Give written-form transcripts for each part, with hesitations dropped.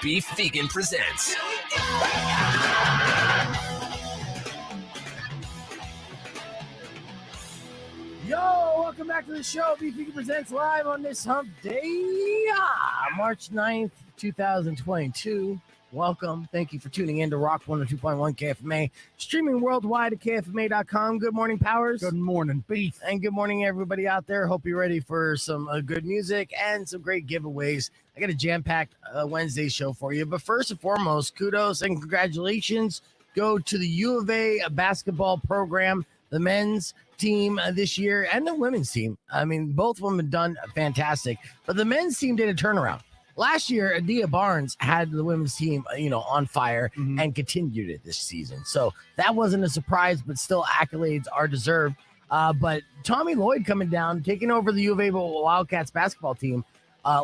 Beef Vegan presents. Yo, welcome back to the show. Beef Vegan presents live on this hump day, March 9th, 2022. Welcome. Thank you for tuning in to Rock 102.1 KFMA, streaming worldwide at KFMA.com. Good morning, Powers. Good morning, Beef. And good morning, everybody out there. Hope you're ready for some good music and some great giveaways. I got a jam-packed Wednesday show for you. But first and foremost, kudos and congratulations go to the U of A basketball program, the men's team this year and the women's team. I mean, both of them have done fantastic. But the men's team did a turnaround. Last year, Adia Barnes had the women's team, on fire and continued it this season. So that wasn't a surprise, but still accolades are deserved. But Tommy Lloyd coming down, taking over the U of A Wildcats basketball team,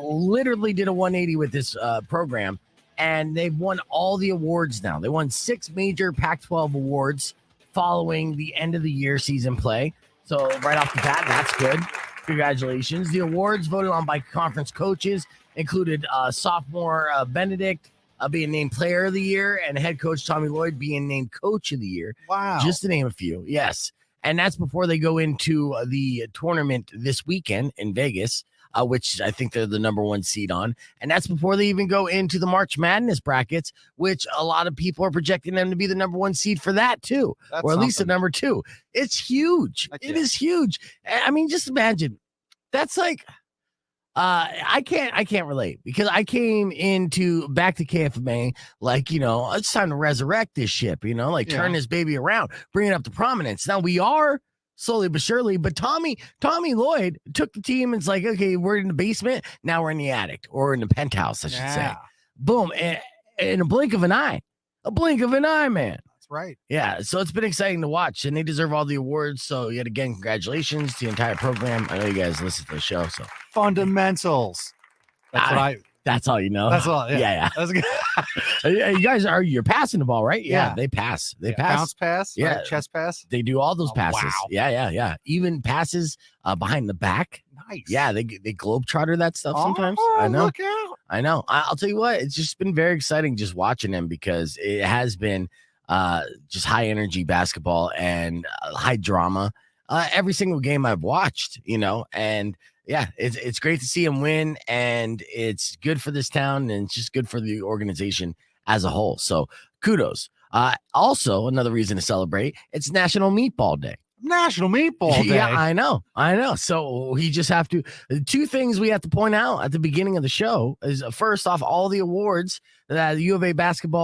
literally did a 180 with this program, and they've won all the awards now. They won 6 major Pac-12 awards following the end of the year season play. So right off the bat, that's good. Congratulations. The awards voted on by conference coaches included sophomore Benedict being named player of the year and head coach Tommy Lloyd being named coach of the year. Wow. Just to name a few. Yes. And that's before they go into the tournament this weekend in Vegas, which I think they're the number 1 seed on. And that's before they even go into the March Madness brackets, which a lot of people are projecting them to be the number 1 seed for that too, or at least the number 2. It's huge. It is huge. I mean, just imagine. That's like, I can't relate because I came back to KFMA like, it's time to resurrect this ship, turn this baby around, bring it up to prominence. Now we are slowly but surely, but Tommy Lloyd took the team and it's like, okay, we're in the basement. Now we're in the attic or in the penthouse, I should say. Boom. In a blink of an eye, man. Right. Yeah, so it's been exciting to watch, and they deserve all the awards. So yet again, congratulations to the entire program. I know you guys listen to the show, so fundamentals. That's all you know. That's all. Yeah. That's good. You guys you're passing the ball, right? Yeah. They pass. They pass. Bounce pass. Yeah. Right? Chest pass. They do all those passes. Wow. Yeah. Even passes behind the back. Nice. Yeah, they globetrotter that stuff sometimes. I know. Look out. I know. I'll tell you what. It's just been very exciting just watching them because it has been just high energy basketball and high drama every single game I've watched, and yeah, it's great to see them win, and it's good for this town, and it's just good for the organization as a whole. So kudos. Also, another reason to celebrate, it's National Meatball Day. National Meatball Day. Yeah, I know. So we just have to, 2 things we have to point out at the beginning of the show is first off, all the awards that the U of A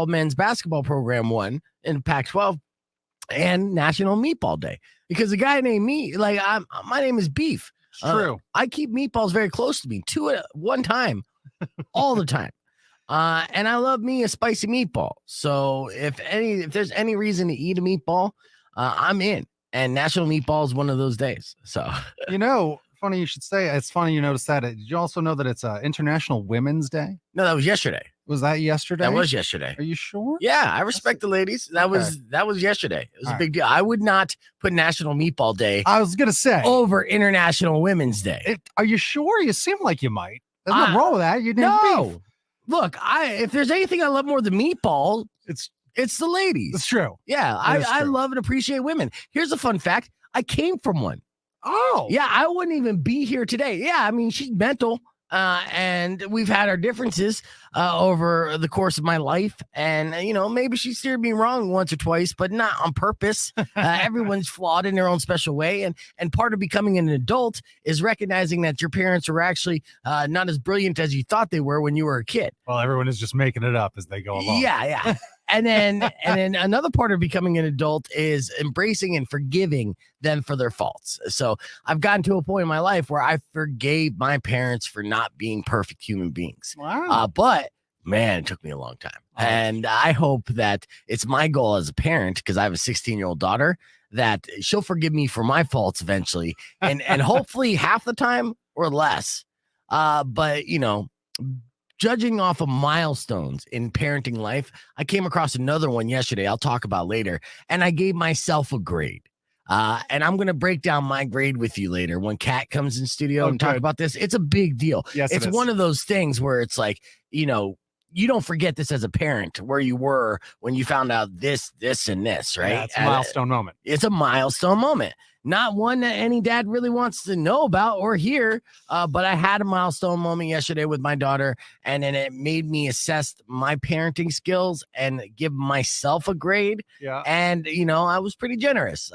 men's basketball program won in Pac-12 and National Meatball Day. Because a guy named me, my name is Beef. True. I keep meatballs very close to me, 2 at one time, all the time. And I love me a spicy meatball. So if there's any reason to eat a meatball, I'm in. And National Meatball is one of those days. So, funny you should say. It's funny you noticed that. Did you also know that it's International Women's Day? No, that was yesterday. Was that yesterday? That was yesterday. Are you sure? Yeah, I respect the ladies. That was yesterday. It was a big deal. I would not put National Meatball Day. I was gonna say over International Women's Day. Are you sure? You seem like you might. There's nothing wrong with that. You didn't. No. Look, if there's anything I love more than meatball, it's the ladies. It's true. Yeah, I love and appreciate women. Here's a fun fact. I came from one. Oh. Yeah, I wouldn't even be here today. Yeah, I mean, she's mental. And we've had our differences over the course of my life. And, maybe she steered me wrong once or twice, but not on purpose. Everyone's flawed in their own special way. And part of becoming an adult is recognizing that your parents were actually not as brilliant as you thought they were when you were a kid. Well, everyone is just making it up as they go along. Yeah. And then another part of becoming an adult is embracing and forgiving them for their faults. So I've gotten to a point in my life where I forgave my parents for not being perfect human beings. Wow. But man, it took me a long time. And I hope that it's my goal as a parent, because I have a 16-year-old daughter, that she'll forgive me for my faults eventually. And hopefully half the time or less. But, judging off of milestones in parenting life, I came across another one yesterday I'll talk about later, and I gave myself a grade. And I'm going to break down my grade with you later when Kat comes in studio and talk about this. It's a big deal. Yes, it's one of those things where it's like, you you don't forget this as a parent, where you were when you found out this, and this, right? Yeah, it's a milestone moment. It's a milestone moment. Not one that any dad really wants to know about or hear, but I had a milestone moment yesterday with my daughter, and then it made me assess my parenting skills and give myself a grade. Yeah. And, I was pretty generous.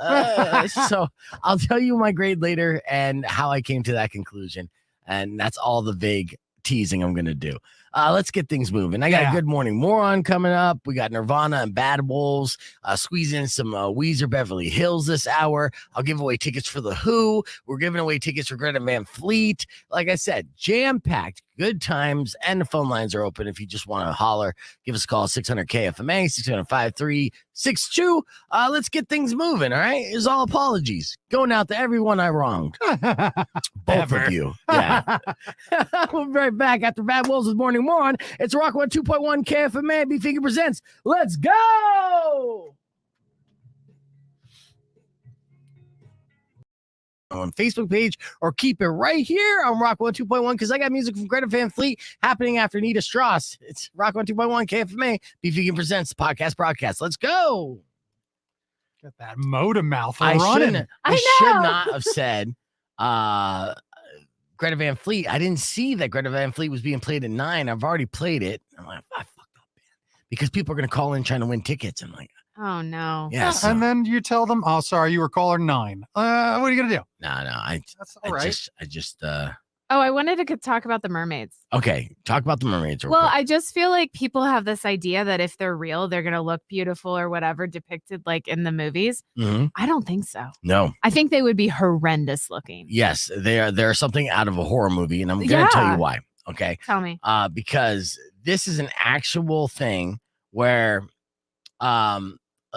So I'll tell you my grade later and how I came to that conclusion. And that's all the vague teasing I'm going to do. Let's get things moving. I got a Good Morning Moron coming up. We got Nirvana and Bad Wolves. Squeeze in some Weezer Beverly Hills this hour. I'll give away tickets for The Who. We're giving away tickets for Greta Van Fleet. Like I said, jam-packed, good times, and the phone lines are open if you just want to holler. Give us a call, 600-KFMA, 600-5362. Let's get things moving, all right? It's all apologies. Going out to everyone I wronged. Both of you. Yeah. We'll be right back after Bad Wolves with Morning Moron. It's Rock 102.1 KFMA. B Figure presents. Let's go! On Facebook page, or keep it right here on Rock 102.1, because I got music from Greta Van Fleet happening after Nita Strauss. It's Rock 102.1 KFMA. B Figure presents the podcast broadcast. Let's go. Get that modem mouth I running. should not have said Greta Van Fleet. I didn't see that Greta Van Fleet was being played at 9. I've already pplayed it. I'm like, I fucked up, man. Because people are going to call in trying to win tickets. I'm like, oh, no. Yeah. And then you tell them, oh, sorry, you were caller 9. What are you going to do? No. That's all right. I just Oh, I wanted to talk about the mermaids. okay. Talk about the mermaids. Well, I just feel like people have this idea that if they're real, they're going to look beautiful or whatever depicted like in the movies. I don't think so. No. I think they would be horrendous looking. Yes, they're something out of a horror movie, and I'm going to tell you why. Okay. Tell me. Because this is an actual thing where a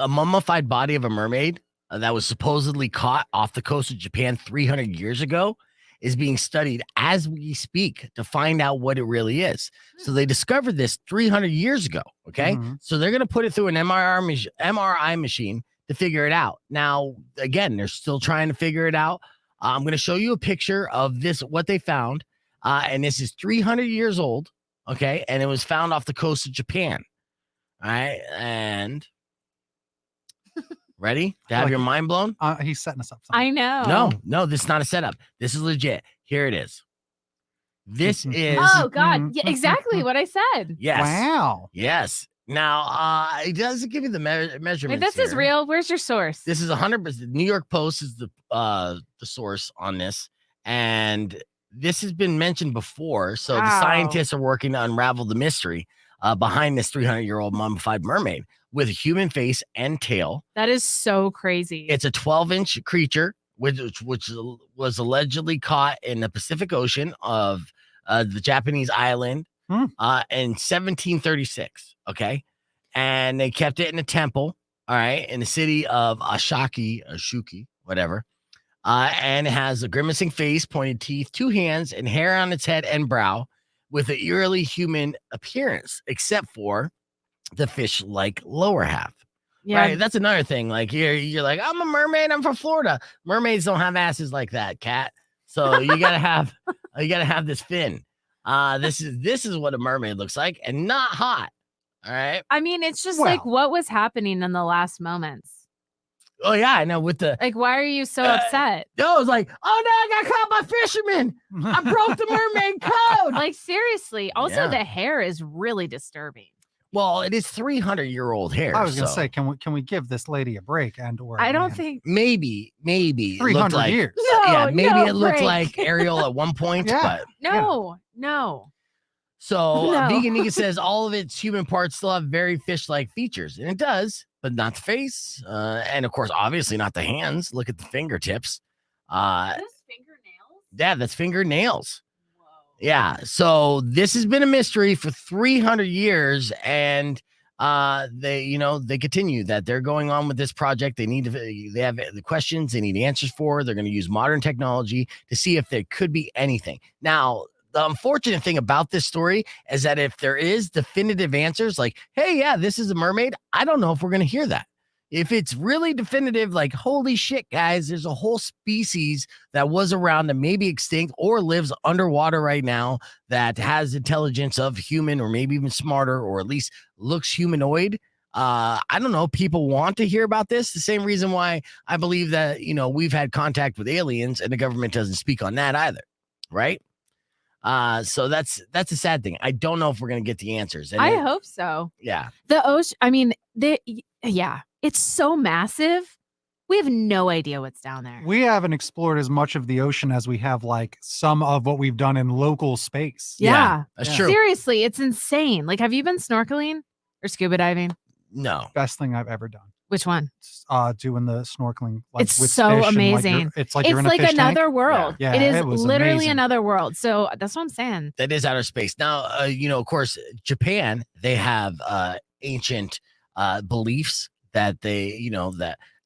mummified body of a mermaid that was supposedly caught off the coast of Japan 300 years ago is being studied as we speak to find out what it really is. So they discovered this 300 years ago. Okay. So they're going to put it through an MRI machine to figure it out. Now, again, they're still trying to figure it out. I'm going to show you a picture of this, what they found. And this is 300 years old. Okay. And it was found off the coast of Japan. All right. And ready to have your mind blown? He's setting us up. I know. No, this is not a setup. This is legit. Here it is. This is. Oh, God. Yeah, exactly what I said. Yes. Wow. Yes. Now, it doesn't give you the measurements. Wait, this is real. Where's your source? This is 100%. New York Post is the source on this. And this has been mentioned before. So the scientists are working to unravel the mystery behind this 300-year-old mummified mermaid with a human face and tail. That is so crazy. It's a 12-inch creature, which was allegedly caught in the Pacific Ocean of the Japanese island in 1736. Okay. And they kept it in a temple. All right. In the city of Ashuki, whatever. And it has a grimacing face, pointed teeth, 2 hands, and hair on its head and brow with an eerily human appearance, except for the fish-like lower half. Yeah. Right. That's another thing. Like you're like, I'm a mermaid. I'm from Florida. Mermaids don't have asses like that, Kat. So you gotta have this fin. This is what a mermaid looks like, and not hot. All right. I mean, it's just like what was happening in the last moments. Oh yeah, I know. With the why are you so upset? No, it's like, oh no, I got caught by fishermen. I broke the mermaid code. Like seriously. Also, the hair is really disturbing. Well, it is 300-year-old hair. I was gonna say, can we give this lady a break? And/or I don't think maybe 300 years. No, maybe no it looked break. like Ariel at one point, but no. So Vegan Nika says all of its human parts still have very fish-like features, and it does, but not the face, and of course, obviously not the hands. Look at the fingertips. Those fingernails? Yeah, that's fingernails. Yeah, so this has been a mystery for 300 years, and they continue that they're going on with this project. They have the questions they need answers for. They're going to use modern technology to see if there could be anything. Now, the unfortunate thing about this story is that if there is definitive answers like, hey, yeah, this is a mermaid, I don't know if we're going to hear that. if it's really definitive, like, holy shit, guys, there's a whole species that was around that may be extinct or lives underwater right now that has intelligence of human or maybe even smarter or at least looks humanoid. I don't know. People want to hear about this. The same reason why I believe that, we've had contact with aliens and the government doesn't speak on that either. Right. So that's a sad thing. I don't know if we're going to get the answers. And I hope so. Yeah. The ocean, it's so massive. We have no idea what's down there. We haven't explored as much of the ocean as we have like some of what we've done in local space. Yeah. That's true. Seriously, it's insane. Like, have you been snorkeling or scuba diving? No. Best thing I've ever done. Which one? Doing the snorkeling. Like, It's with so fish and, amazing. It's like you're in a fish another tank. world. Yeah, it is it was literally amazing. another world. So that's what I'm saying. That is outer space. Now, of course, Japan, they have ancient beliefs that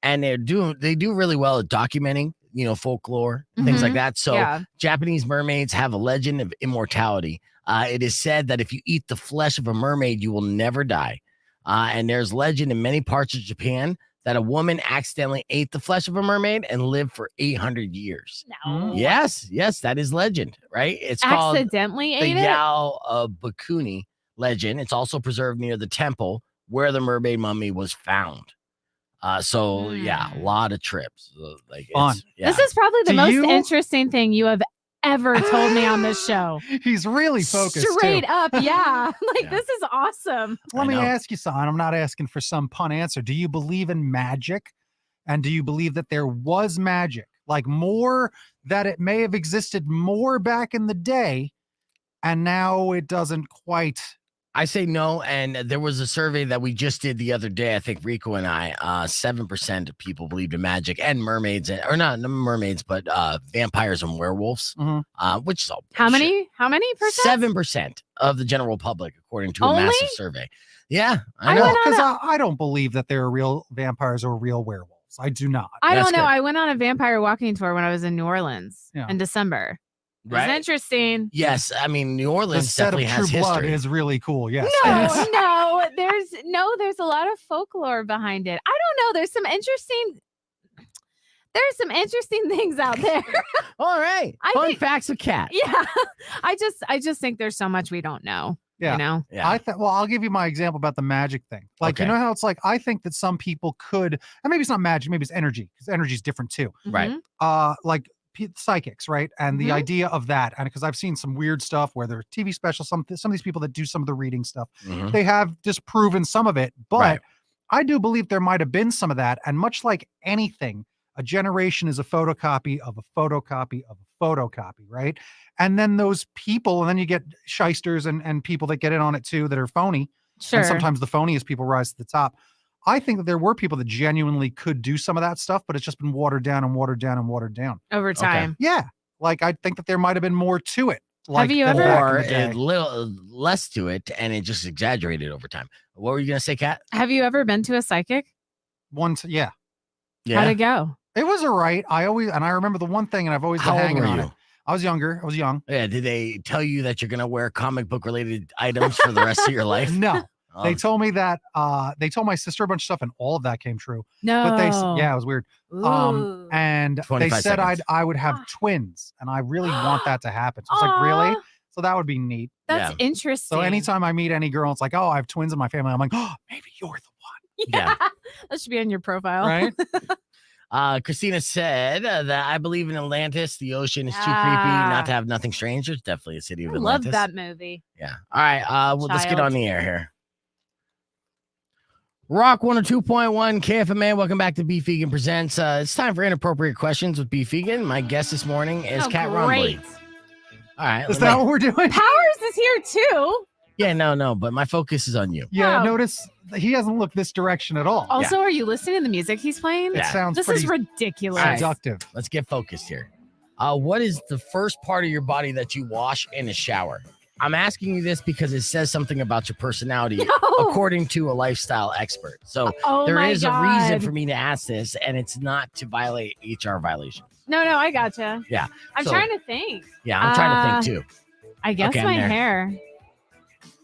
and they do really well at documenting, folklore, things like that. So Japanese mermaids have a legend of immortality. It is said that if you eat the flesh of a mermaid, you will never die. And there's legend in many parts of Japan that a woman accidentally ate the flesh of a mermaid and lived for 800 years. No. Yes, that is legend, right? It's Accidentally called the ate it? Yao of Bakuni legend. It's also preserved near the temple where the mermaid mummy was found. A lot of trips. Fun. This is probably the most interesting thing you have ever told me on this show. He's really focused. Straight too. up, yeah. This is awesome. Let me ask you something. I'm not asking for some pun answer. Do you believe in magic? And do you believe that there was magic? Like, more that it may have existed more back in the day and now it doesn't quite. I say no, and there was a survey that we just did the other day. I think Rico and I, 7% of people believed in magic and mermaids, or not mermaids, but vampires and werewolves, which is all bullshit. How many percent? 7% of the general public, according to a massive survey. Yeah, I know. know. Because I don't believe that there are real vampires or real werewolves. I do not. I don't know. I went on a vampire walking tour when I was in New Orleans in December. Right? It's interesting. Yes, I mean, New Orleans the set definitely of has True Blood history. is really cool. Yes. No, there's a lot of folklore behind it. I don't know. There's some interesting things out there. All right. Fun facts with Kat. Yeah. I just think there's so much we don't know. Yeah. You know? Yeah. I'll give you my example about the magic thing. Like, you know how it's like, I think that some people could, and maybe it's not magic, maybe it's energy, because energy is different too. Right. Like psychics, right? And the idea of that, and because I've seen some weird stuff where there are TV specials, some of these people that do some of the reading stuff, they have disproven some of it, but I do believe there might have been some of that. And much like anything, a generation is a photocopy of a photocopy of a photocopy, right? And then those people, and then you get shysters and people that get in on it too that are phony. Sure. And sometimes the phoniest people rise to the top. I think that there were people that genuinely could do some of that stuff, but it's just been watered down and watered down and watered down over time. Yeah. Like, I think that there might have been more to it. Like, have you ever, or a little less to it, and it just exaggerated over time. What were you gonna say, Kat? Have you ever been to a psychic? Once, yeah. How'd it go? It was all right. I remember the one thing, and I've always been hanging on it. I was younger. I was young. Yeah. Did they tell you that you're gonna wear comic book related items for the rest of your life? No. They told me that. They told my sister a bunch of stuff, and all of that came true. No. But it was weird. And they said seconds. I would have twins, and I really want that to happen. So I was like, really? So that would be neat. That's interesting. So anytime I meet any girl, it's like, oh, I have twins in my family. I'm like, oh, maybe you're the one. Yeah. That should be on your profile. Right? Christina said that I believe in Atlantis. The ocean is too creepy not to have nothing strange. There's definitely a city of Atlantis. Love that movie. Yeah. All right. Let's get on the air here. Rock 102.1 KFMA. Welcome back to Beef Vegan Presents. It's time for inappropriate questions with Beef Vegan. My guest this morning is Kat Rumbley. All right. Is that what we're doing? Powers is here too. Yeah, no, but my focus is on you. Yeah, notice he hasn't looked this direction at all. Also, are you listening to the music he's playing? It sounds This pretty is ridiculous. seductive. Let's get focused here. What is the first part of your body that you wash in a shower? I'm asking you this because it says something about your personality, according to a lifestyle expert. So there is a reason for me to ask this, and it's not to violate HR violations. No, I gotcha. Yeah. I'm trying to think. Yeah, I'm trying to think too. I guess my hair.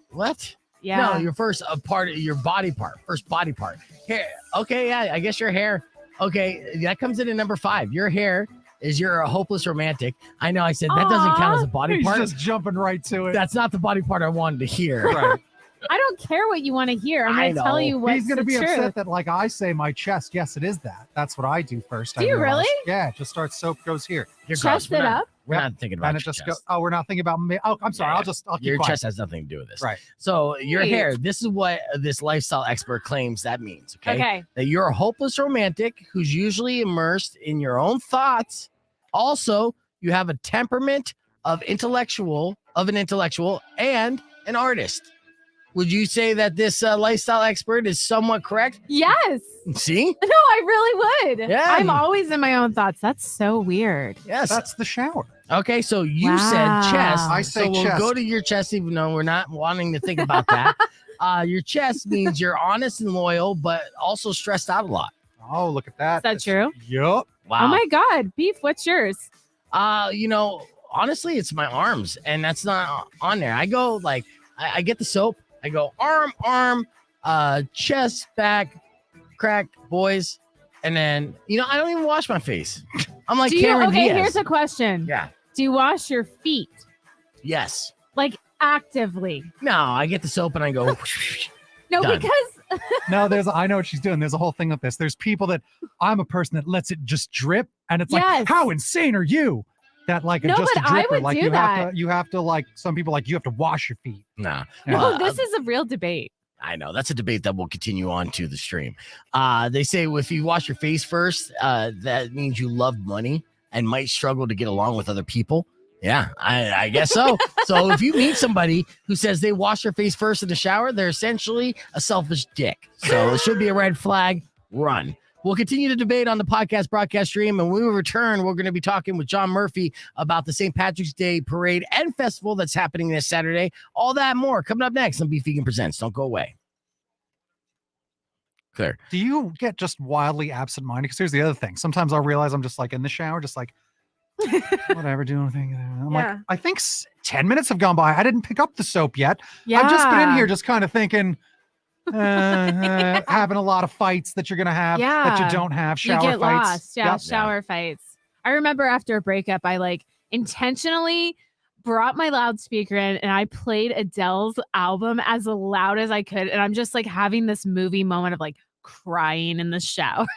What? Yeah. No, your first part of your body part. First body part. Hair. Okay, yeah, I guess your hair. Okay, that comes in at number 5. Your hair is you're a hopeless romantic. I know I said that doesn't count as a body He's part. just jumping right to it. That's not the body part I wanted to hear. Right. I don't care what you want to hear. I'm going to tell you what's He's going to the be truth. upset that, like, I say my chest. Yes, it is that. That's what I do first. Do you really? Yeah, just start soap goes here. Your Chest it up. We're not thinking about And your it just chest. go. Oh, we're not thinking about me. Oh, I'm sorry. Yeah, I'll keep your quiet. chest has nothing to do with this. Right. So your Wait. hair, this is what this lifestyle expert claims that means. Okay. Okay. That you're a hopeless romantic who's usually immersed in your own thoughts. Also, you have a temperament of an intellectual and an artist. Would you say that this lifestyle expert is somewhat correct? Yes. See? No, I really would. Yeah. I'm always in my own thoughts. That's so weird. Yes. That's the shower. Okay, so you Wow. said chest. I say so we'll chest. go to your chest, even though we're not wanting to think about that. Your chest means you're honest and loyal, but also stressed out a lot. Oh, look at that. Is that true? Yup. Wow. Oh my God. Beef, what's yours? Honestly, it's my arms, and that's not on there. I go like I get the soap. I go arm, chest, back, crack, boys, and then I don't even wash my face. I'm like Cameron Diaz. Here's a question. Yeah. Do you wash your feet? Yes. Like actively? No, I get the soap and I go. No, Done. because No, I know what she's doing. There's a whole thing with this. There's people that I'm a person that lets it just drip, and it's Yes. like, how insane are you? That like No, just a but I dripper. would Like do you have to like some people like you have to wash your feet. Nah. no, this is a real debate. I know that's a debate that will continue on to the stream. They say if you wash your face first, that means you love money and might struggle to get along with other people. Yeah, I guess so. So if you meet somebody who says they wash their face first in the shower, they're essentially a selfish dick. So it should be a red flag. Run. We'll continue to debate on the podcast broadcast stream, and when we return, we're going to be talking with John Murphy about the St. Patrick's Day parade and festival that's happening this Saturday. All that and more coming up next on Beef Vegan Presents. Don't go away. Clear. Do you get just wildly absent-minded? Because here's the other thing. Sometimes I'll realize I'm just like in the shower, just like whatever, doing anything. I'm like, I think 10 minutes have gone by. I didn't pick up the soap yet. Yeah. I've just been in here just kind of thinking, having a lot of fights that you're going to have that you don't have. Shower you get fights. lost. Yeah, shower fights. I remember after a breakup, I like intentionally brought my loudspeaker in and I played Adele's album as loud as I could. And I'm just like having this movie moment of like crying in the shower.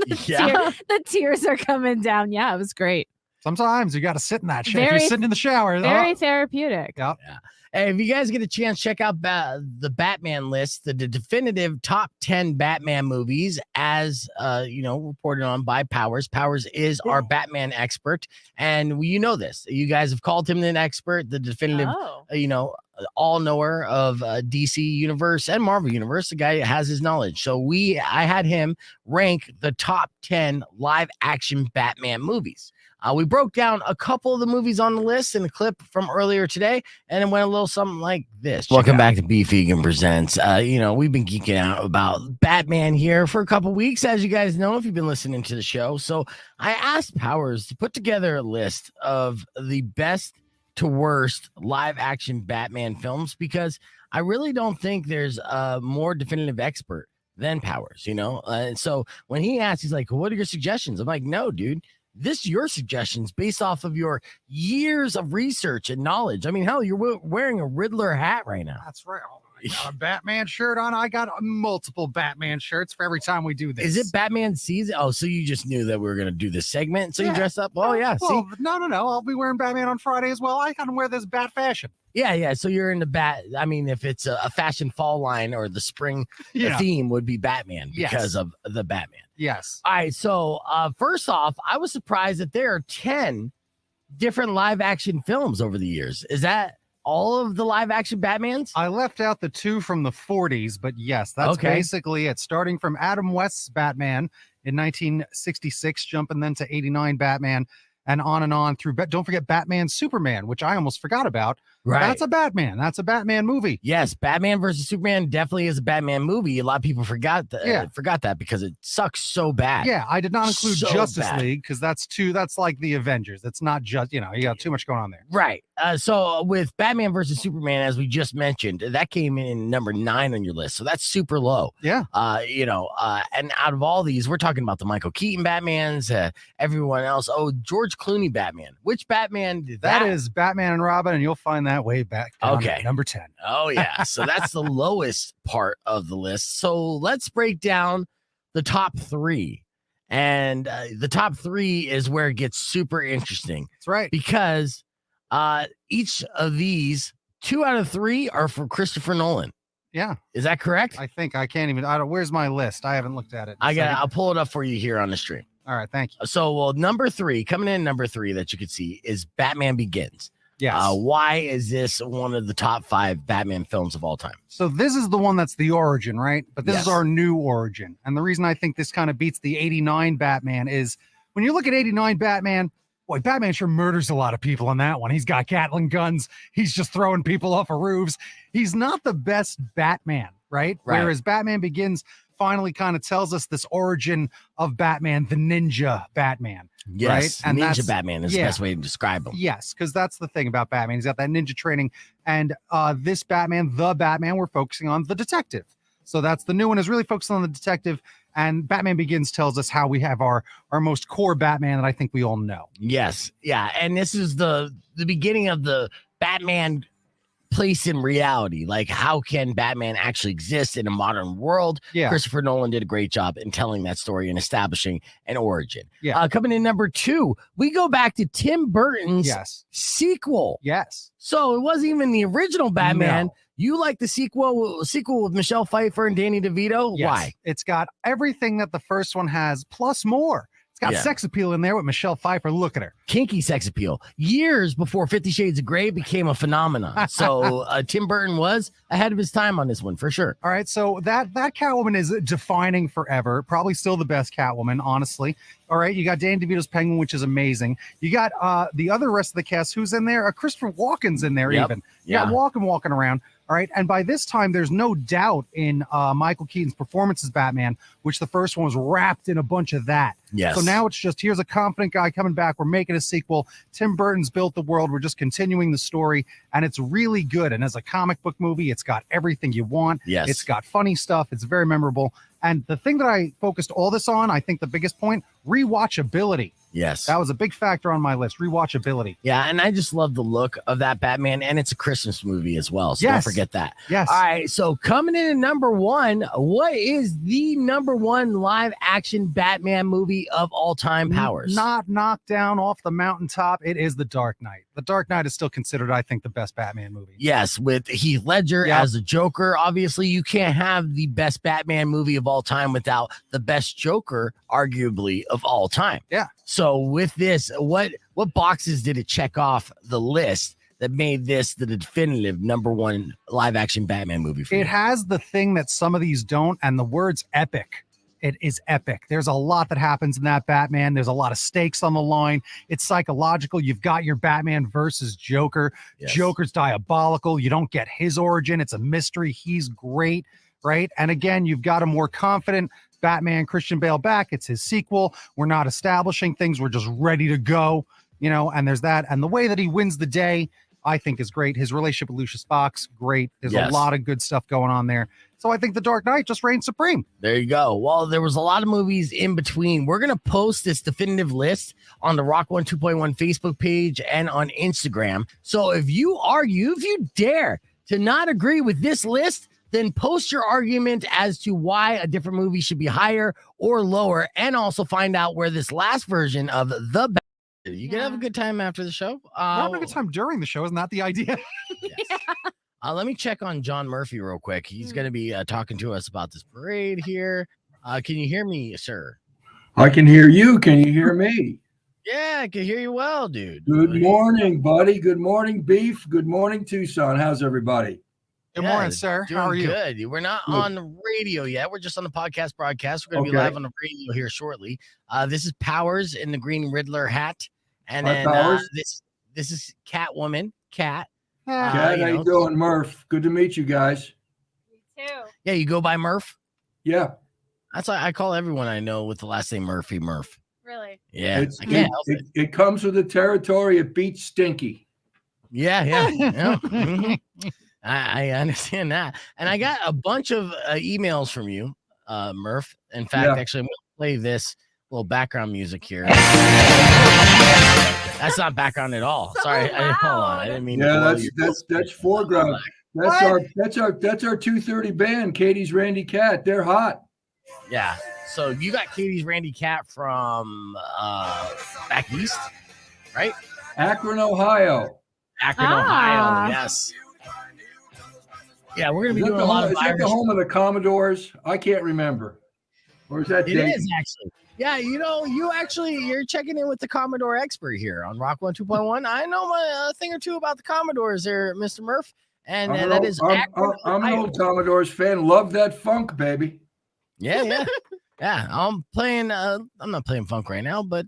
The tears are coming down. Yeah, it was great. Sometimes you got to sit in that shit. If you're sitting in the shower. Very therapeutic. Yep. Yeah. Hey, if you guys get a chance, check out the Batman list, the definitive top 10 Batman movies, as reported on by Powers. Powers is our Batman expert, and you know this. You guys have called him an expert, the definitive, all knower of DC Universe and Marvel Universe. The guy has his knowledge. So I had him rank the top 10 live action Batman movies. We broke down a couple of the movies on the list in a clip from earlier today, and it went a little something like this. Welcome back to Beef Vegan Presents. We've been geeking out about Batman here for a couple weeks, as you guys know, if you've been listening to the show. So I asked Powers to put together a list of the best to worst live action Batman films, because I really don't think there's a more definitive expert than Powers, And so when he asked, he's like, what are your suggestions? I'm like, no, dude. This is your suggestions based off of your years of research and knowledge. I mean, hell, you're wearing a Riddler hat right now. That's right. Oh, I got a Batman shirt on. I got multiple Batman shirts for every time we do this. Is it Batman season? Oh, so you just knew that we were going to do this segment, so you dressed up? Oh, yeah. Well, no. I'll be wearing Batman on Friday as well. I gotta wear this Bat fashion. Yeah. So you're in the Bat. I mean, if it's a fashion fall line or the spring theme would be Batman because of the Batman. Yes. All right. So first off, I was surprised that there are 10 different live action films over the years. Is that all of the live action Batmans? I left out the 2 from the 40s, but yes, that's basically it. Starting from Adam West's Batman in 1966, jumping then to 89 Batman, and on through. Don't forget Batman Superman, which I almost forgot about. Right. That's a Batman. That's a Batman movie. Yes, Batman versus Superman definitely is a Batman movie. A lot of people forgot that because it sucks so bad. Yeah, I did not include So Justice bad. League because that's like the Avengers. It's not just, you got too much going on there. Right. So with Batman versus Superman, as we just mentioned, that came in number 9 on your list. So that's super low. Yeah. And out of all these, we're talking about the Michael Keaton Batmans, everyone else. Oh, George Clooney Batman. Which Batman did that? That is Batman and Robin, and you'll find that way back down at number 10. Oh, yeah. So that's the lowest part of the list. So let's break down the top 3. And the top 3 is where it gets super interesting. That's right. Because each of these, 2 out of 3 are for Christopher Nolan. Yeah. Is that correct? I think I can't even. Where's my list? I haven't looked at it. I'll pull it up for you here on the stream. All right. Thank you. So, number 3, coming in number 3 that you could see is Batman Begins. Yes. Why is this one of the top 5 Batman films of all time? So this is the one that's the origin, right? But this Yes. is our new origin. And the reason I think this kind of beats the 89 Batman is when you look at 89 Batman, boy, Batman sure murders a lot of people in that one. He's got Gatling guns. He's just throwing people off of roofs. He's not the best Batman, right? Whereas Batman Begins finally kind of tells us this origin of Batman, the ninja Batman. Yes, right? And Ninja Batman is the best way to describe him. Yes, because that's the thing about Batman. He's got that ninja training. And this Batman, the Batman, we're focusing on the detective. So that's the new one, is really focusing on the detective. And Batman Begins tells us how we have our most core Batman that I think we all know. Yes. Yeah. And this is the beginning of the Batman place in reality. Like, how can Batman actually exist in a modern world? Yeah. Christopher Nolan did a great job in telling that story and establishing an origin. Yeah. Coming in number 2, we go back to Tim Burton's sequel. Yes. So it wasn't even the original Batman. No. You like the sequel with Michelle Pfeiffer and Danny DeVito? Yes. Why? It's got everything that the first one has, plus more. It's got sex appeal in there with Michelle Pfeiffer. Look at her. Kinky sex appeal. Years before 50 Shades of Grey became a phenomenon. So Tim Burton was ahead of his time on this one, for sure. All right. So that Catwoman is defining forever. Probably still the best Catwoman, honestly. All right. You got Danny DeVito's Penguin, which is amazing. You got the other rest of the cast who's in there. Christopher Walken's in there even. You got Walken walking around. All right. And by this time, there's no doubt in Michael Keaton's performance as Batman, which the first one was wrapped in a bunch of that. Yes. So now it's just, here's a confident guy coming back. We're making a sequel. Tim Burton's built the world. We're just continuing the story. And it's really good. And as a comic book movie, it's got everything you want. Yes. It's got funny stuff. It's very memorable. And the thing that I focused all this on, I think the biggest point, rewatchability. Yes. That was a big factor on my list, rewatchability. Yeah, and I just love the look of that Batman, and it's a Christmas movie as well, so don't forget that. Yes. All right, so coming in at number 1, what is the number 1 live-action Batman movie of all time, Powers? Not knocked down off the mountaintop. It is The Dark Knight. The Dark Knight is still considered, I think, the best Batman movie. Yes, with Heath Ledger as the Joker. Obviously, you can't have the best Batman movie of all time without the best Joker, arguably, of all time. Yeah. So with this, what boxes did it check off the list that made this the definitive number 1 live action Batman movie for you? It has the thing that some of these don't, and the word's epic. It is epic. There's a lot that happens in that Batman. There's a lot of stakes on the line. It's psychological. You've got your Batman versus Joker. Yes. Joker's diabolical. You don't get his origin. It's a mystery. He's great, right? And again, you've got a more confident Batman, Christian Bale back. It's his sequel. We're not establishing things. We're just ready to go, and there's that. And the way that he wins the day, I think, is great. His relationship with Lucius Fox, great. There's a lot of good stuff going on there. So I think The Dark Knight just reigns supreme. There you go. Well, there was a lot of movies in between. We're going to post this definitive list on the Rock 1 2.1 Facebook page and on Instagram. So if you dare to not agree with this list, then post your argument as to why a different movie should be higher or lower, and also find out where this last version of the you can have a good time after the show. We're having a good time during the show. Isn't that the idea? Yes. Let me check on John Murphy real quick. He's going to be talking to us about this parade here. Can you hear me, sir? I can hear you. Can you hear me? Yeah, I can hear you well, dude. Good morning, buddy. Good morning, Beef. Good morning, Tucson. How's everybody? Good morning, sir. Doing How are you? Good. We're not on the radio yet. We're just on the podcast broadcast. We're going to be live on the radio here shortly. This is Powers in the green Riddler hat. And Hi, then this is Catwoman, Kat. Kat, how you doing, Murph? Good to meet you guys. Me too. Yeah, you go by Murph? Yeah. That's why I call everyone I know with the last name Murphy Murph. Really? Yeah. It comes with the territory. It beats Stinky. Yeah. Mhm. I understand that. And I got a bunch of emails from you, Murph. In fact, actually, I'm going to play this little background music here. That's not background at all. Sorry. Hold on. I didn't mean to. That's foreground. That's our 2:30 band, Katie's Randy Cat. They're hot. Yeah. So you got Katie's Randy Cat from back east, right? Akron, Ohio. Ohio. Yes. Yeah, we're gonna be doing a lot of. Is that the home of the Commodores? I can't remember. Or is that It Dayton? is actually. Yeah, you're checking in with the Commodore expert here on Rock 102.1. I know my thing or two about the Commodores there, Mr. Murph. And I'm I'm an old Commodores fan. Love that funk, baby. Yeah. I'm playing. I'm not playing funk right now, but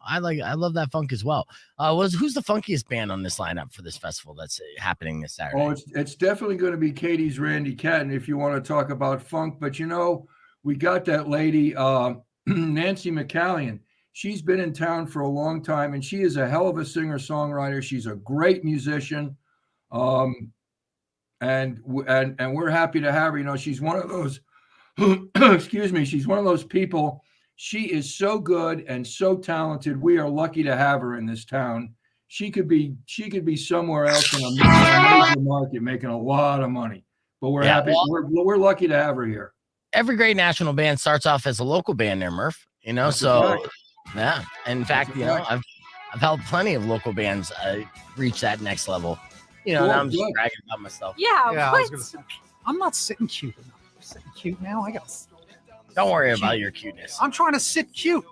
I love that funk as well. Who's the funkiest band on this lineup for this festival that's happening this Saturday? Oh, it's definitely going to be Katie's Randy Cat, and if you want to talk about funk, but we got that lady Nancy McCallion. She's been in town for a long time, and she is a hell of a singer-songwriter. She's a great musician, and we're happy to have her. She's one of those. Excuse me. She's one of those people. She is so good and so talented. We are lucky to have her in this town. She could be somewhere else in a major market making a lot of money. But we're happy. We're lucky to have her here. Every great national band starts off as a local band there, Murph. So yeah. In fact, I've helped plenty of local bands reach that next level. Now I'm just bragging about myself. Yeah. I was gonna say, I'm not sitting cute enough. Sitting cute now. Don't worry about your cuteness. I'm trying to sit cute.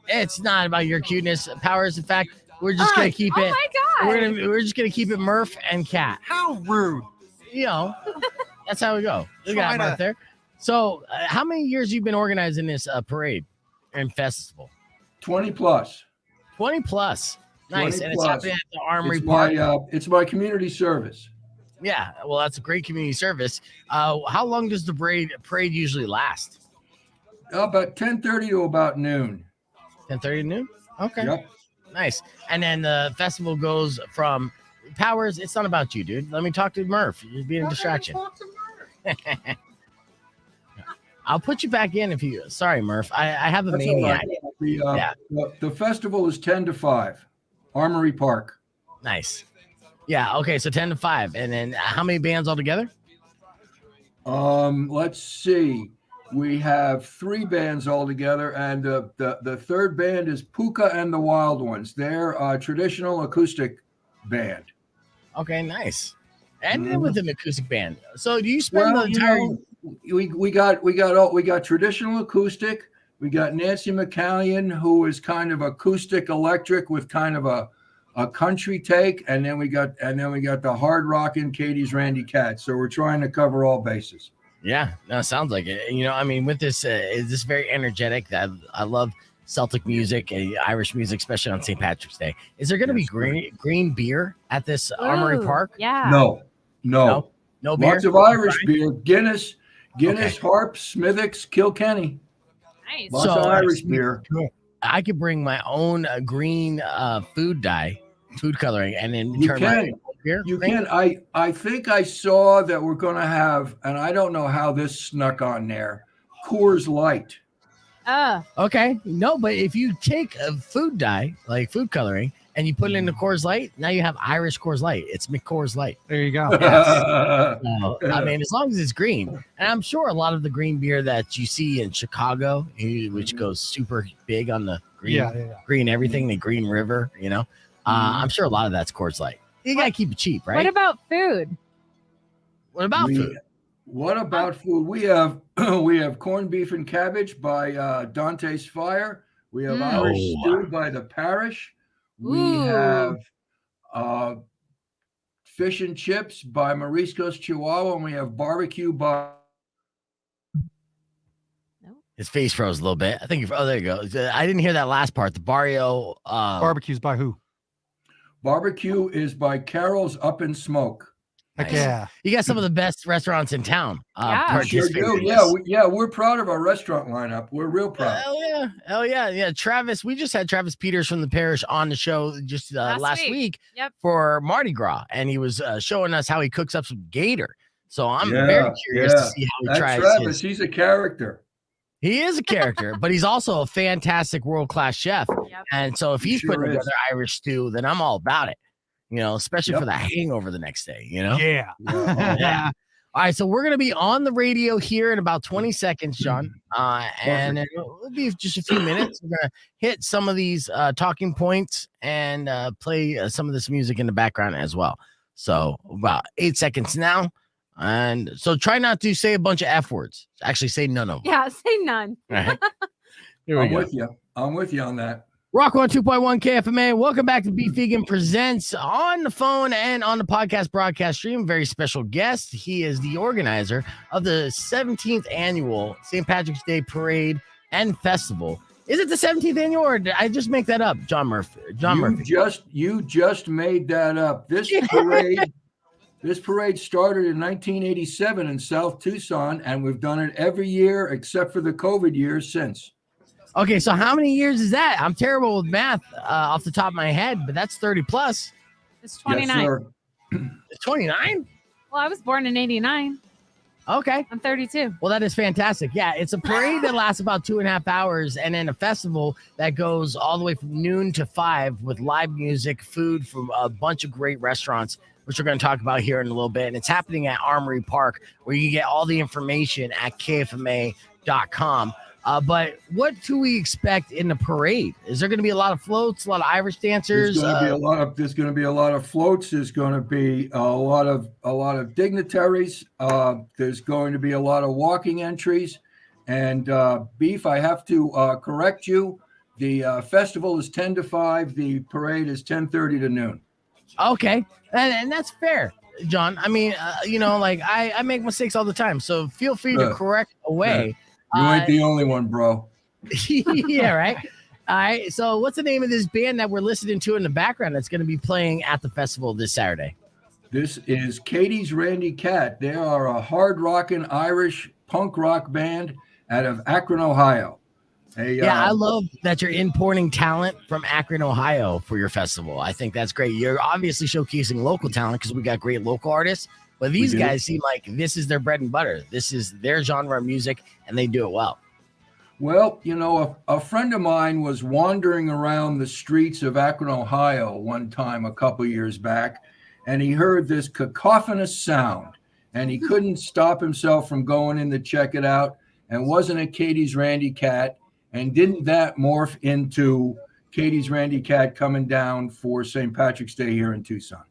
It's not about your cuteness, Powers. In fact, we're just gonna keep it. Oh my God. We're just gonna keep it Murph and Cat. How rude. That's how we go. We got Murph there. So, how many years have you been organizing this parade and festival? 20 plus. 20 plus. Nice. 20 and plus. It's happening at the Armory Park. It's my community service. Yeah, well, that's a great community service. How long does the parade usually last? About 10:30 to about noon. 10:30 to noon? Okay. Yep. Nice. And then the festival goes from Powers. It's not about you, dude. Let me talk to Murph. You're being a distraction. I'll put you back in if you. Sorry, Murph. I have a maniac. Right. The festival is 10 to 5. Armory Park. Nice. Yeah. Okay. So 10 to 5. And then how many bands altogether? Let's see. We have 3 bands altogether, and the third band is Puka and the Wild Ones. They're a traditional acoustic band. Okay. Nice. And then with an acoustic band. So do you spend the entire? We got traditional acoustic. We got Nancy McCallion, who is kind of acoustic electric with kind of a country take, and then we got the hard rockin' Katie's Randy Cat. So we're trying to cover all bases. Yeah, no, sounds like it. With this, is this very energetic? I love Celtic music and Irish music, especially on St. Patrick's Day. Is there going to be green beer at this Armory Park? Yeah. No beer. Lots of Irish beer. Guinness, okay. Harp, Smithwick's, Kilkenny. Nice. Lots of Irish beer. I could bring my own green food coloring, and then you can. Beer. You can. I think I saw that we're going to have, and I don't know how this snuck on there, Coors Light. Okay. No, but if you take a food dye, like food coloring, and you put it into Coors Light, now you have Irish Coors Light. It's McCoors Light. There you go. Yes. So, as long as it's green. And I'm sure a lot of the green beer that you see in Chicago, which goes super big on the green everything, the Green River, I'm sure a lot of that's Coors Light. You got to keep it cheap, right? What about food? What about food? What about food? We have corned beef and cabbage by Dante's Fire. We have Irish stew by the Parish. We have fish and chips by Morisco's Chihuahua, and we have barbecue by. His face froze a little bit. I think. There you go. I didn't hear that last part. The Barrio barbecues by who? Barbecue is by Carol's Up in Smoke. Heck yeah. You got some of the best restaurants in town. Yeah. We sure participating do. in this. We're proud of our restaurant lineup. We're real proud. Hell yeah. Travis, we just had Travis Peters from the parish on the show just last week Yep. for Mardi Gras, and he was showing us how he cooks up some gator. So I'm very curious to see how he That tries Travis, he's a character. He is a character, but he's also a fantastic world-class chef. Yep. And so if He he's sure putting is. together Irish stew, then I'm all about it. Especially for the hangover the next day, Yeah. Yeah. All right, so we're going to be on the radio here in about 20 seconds, John. And it'll be just a few minutes. We're going to hit some of these talking points and play some of this music in the background as well. So about 8 seconds now. And so try not to say a bunch of F words. Actually, say none of them. Yeah, say none. All right. Here we I'm go. with you. I'm with you on that. Rock 102.1 KFMA. Welcome back to Beef Vegan Presents on the phone and on the podcast broadcast stream. Very special guest. He is the organizer of the 17th annual St. Patrick's Day Parade and Festival. Is it the 17th annual, or did I just make that up, John Murphy? You just made that up. This parade started in 1987 in South Tucson, and we've done it every year except for the COVID years since. Okay, so how many years is that? I'm terrible with math off the top of my head, but that's 30 plus. It's 29. Yes, sir. It's 29? Well, I was born in 89. Okay. I'm 32. Well, that is fantastic. Yeah, it's a parade that lasts about 2.5 hours, and then a festival that goes all the way from noon to 5 with live music, food from a bunch of great restaurants, which we're going to talk about here in a little bit. And it's happening at Armory Park, where you can get all the information at KFMA.com. But what do we expect in the parade? Is there going to be a lot of floats, a lot of Irish dancers? There's going to be a lot of floats. There's going to be a lot of dignitaries. There's going to be a lot of walking entries. And Beef, I have to correct you. The festival is 10 to 5. The parade is 10:30 to noon. Okay, and that's fair, John. I mean, I make mistakes all the time, so feel free to correct away. You ain't the only one, bro. Yeah, right. All right. So, what's the name of this band that we're listening to in the background that's going to be playing at the festival this Saturday? This is Katie's Randy Cat. They are a hard rockin' Irish punk rock band out of Akron, Ohio. I love that you're importing talent from Akron, Ohio for your festival. I think that's great. You're obviously showcasing local talent because we got great local artists. But these guys seem like this is their bread and butter. This is their genre of music, and they do it well. Well, a friend of mine was wandering around the streets of Akron, Ohio one time a couple years back, and he heard this cacophonous sound, and he couldn't stop himself from going in to check it out. And wasn't it Katie's Randy Cat? And didn't that morph into Katie's Randy Cat coming down for St. Patrick's Day here in Tucson?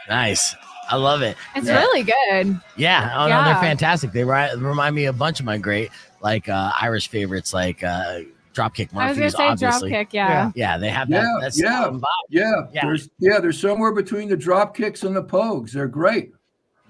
Nice. I love it. It's really good. Yeah. Oh, no, they're fantastic. They remind me of a bunch of my great, Irish favorites, like Dropkick Murphys, I was going to say obviously. Dropkick, yeah. Yeah, they have that style and vibe. There's somewhere between the Dropkicks and the Pogues. They're great.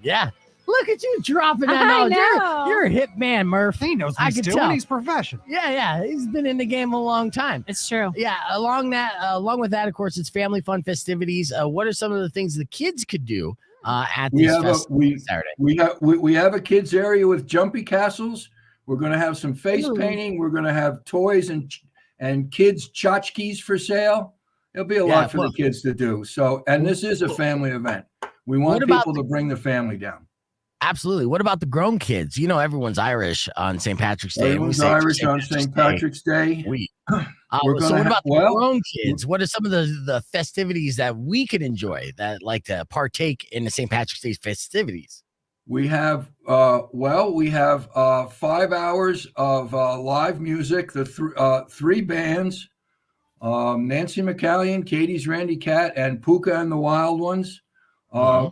Yeah. Look at you dropping that I knowledge. know. You're a hip man, Murph. He knows what I he's can doing. tell. He's professional. Yeah. He's been in the game a long time. It's true. Yeah. Along with that, of course, it's family fun festivities. What are some of the things the kids could do at this festival Saturday? We have a kids area with jumpy castles. We're going to have some face painting. We're going to have toys and kids tchotchkes for sale. There'll be a lot for the kids to do. So, and this is a family event. We want people to bring the family down. Absolutely. What about the grown kids? Everyone's Irish on St. Patrick's Day. Everyone's Irish on St. Patrick's Day. So what about the grown kids? What are some of the festivities that we can enjoy that like to partake in the St. Patrick's Day festivities? We have 5 hours of live music. The 3 bands, Nancy McCallion, Katie's Randy Cat, and Puka and the Wild Ones.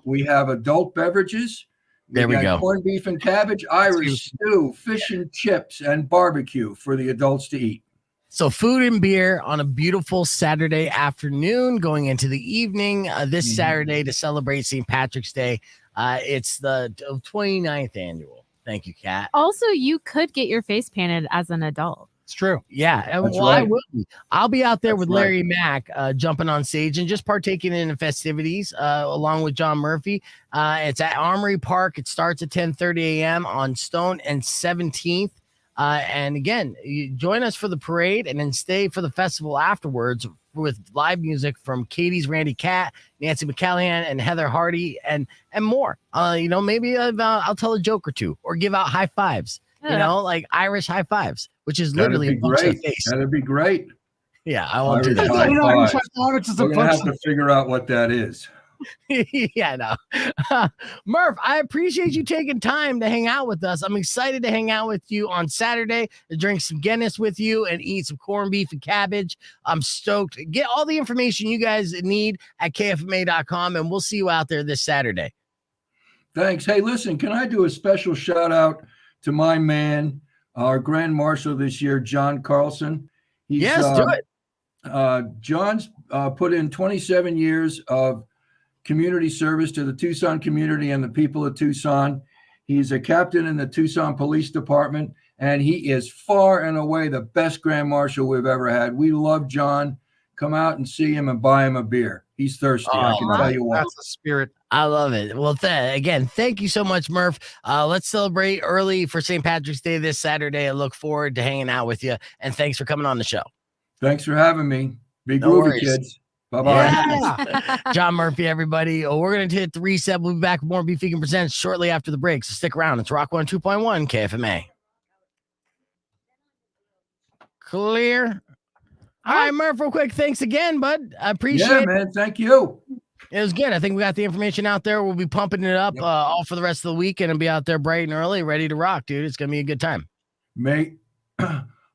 We have adult beverages. There we go. Corned beef and cabbage, Irish stew, fish and chips, and barbecue for the adults to eat. So food and beer on a beautiful Saturday afternoon going into the evening this Saturday to celebrate St. Patrick's Day. It's the 29th annual. Thank you, Kat. Also, you could get your face painted as an adult. It's true. Yeah, That's well, I right. will be. I'll be out there That's with right. Larry Mack, jumping on stage and just partaking in the festivities, along with John Murphy. It's at Armory Park. It starts at 10:30 a.m. on Stone and 17th. And again, you join us for the parade and then stay for the festival afterwards with live music from Katie's Randy Cat, Nancy McCallahan, and Heather Hardy, and more. Maybe I'll tell a joke or two or give out high fives. Like Irish high fives, which is literally a punch in the face. That'd be great. Yeah, I won't do Irish that. high You know, five. Irish high five, which is a We're gonna punch. have to figure out what that is. Yeah, no. Murph, I appreciate you taking time to hang out with us. I'm excited to hang out with you on Saturday, to drink some Guinness with you and eat some corned beef and cabbage. I'm stoked. Get all the information you guys need at KFMA.com, and we'll see you out there this Saturday. Thanks. Hey, listen, can I do a special shout out to my man, our Grand Marshal this year, John Carlson? Yes, do it. John's put in 27 years of community service to the Tucson community and the people of Tucson. He's a captain in the Tucson Police Department, and he is far and away the best Grand Marshal we've ever had. We love John. Come out and see him and buy him a beer. He's thirsty. I can tell you what. That's the spirit. I love it. Well, again, thank you so much, Murph. Let's celebrate early for St. Patrick's Day this Saturday. I look forward to hanging out with you, and thanks for coming on the show. Thanks for having me. Be No groovy, worries. kids. Bye-bye. Yeah. John Murphy, everybody. We're going to hit the reset. We'll be back with more Beef Vegan Presents shortly after the break. So stick around. It's Rock 102.1 KFMA. Clear. All right, Murph, real quick. Thanks again, bud. I appreciate it. Man. Thank you. It was good. I think we got the information out there. We'll be pumping it up all for the rest of the weekend and be out there bright and early, ready to rock, dude. It's going to be a good time. Mate,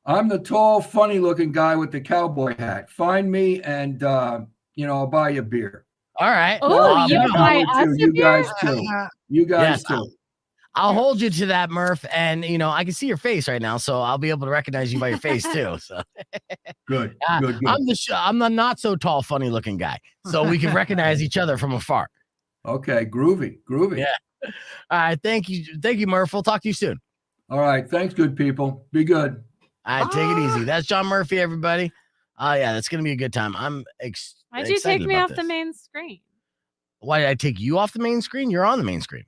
I'm the tall, funny-looking guy with the cowboy hat. Find me, and I'll buy you a beer. All right. Oh, you buy us a You beer? guys too. You guys Yes, too. I'll hold you to that, Murph. And, I can see your face right now, so I'll be able to recognize you by your face, too. So Good. I'm the not so tall, funny looking guy. So we can recognize each other from afar. Okay, groovy. Yeah. All right. Thank you. Thank you, Murph. We'll talk to you soon. All right. Thanks, good people. Be good. All right. Take it easy. That's John Murphy, everybody. Yeah, that's going to be a good time. I'm Why'd you take me off the main screen? Why did I take you off the main screen? You're on the main screen.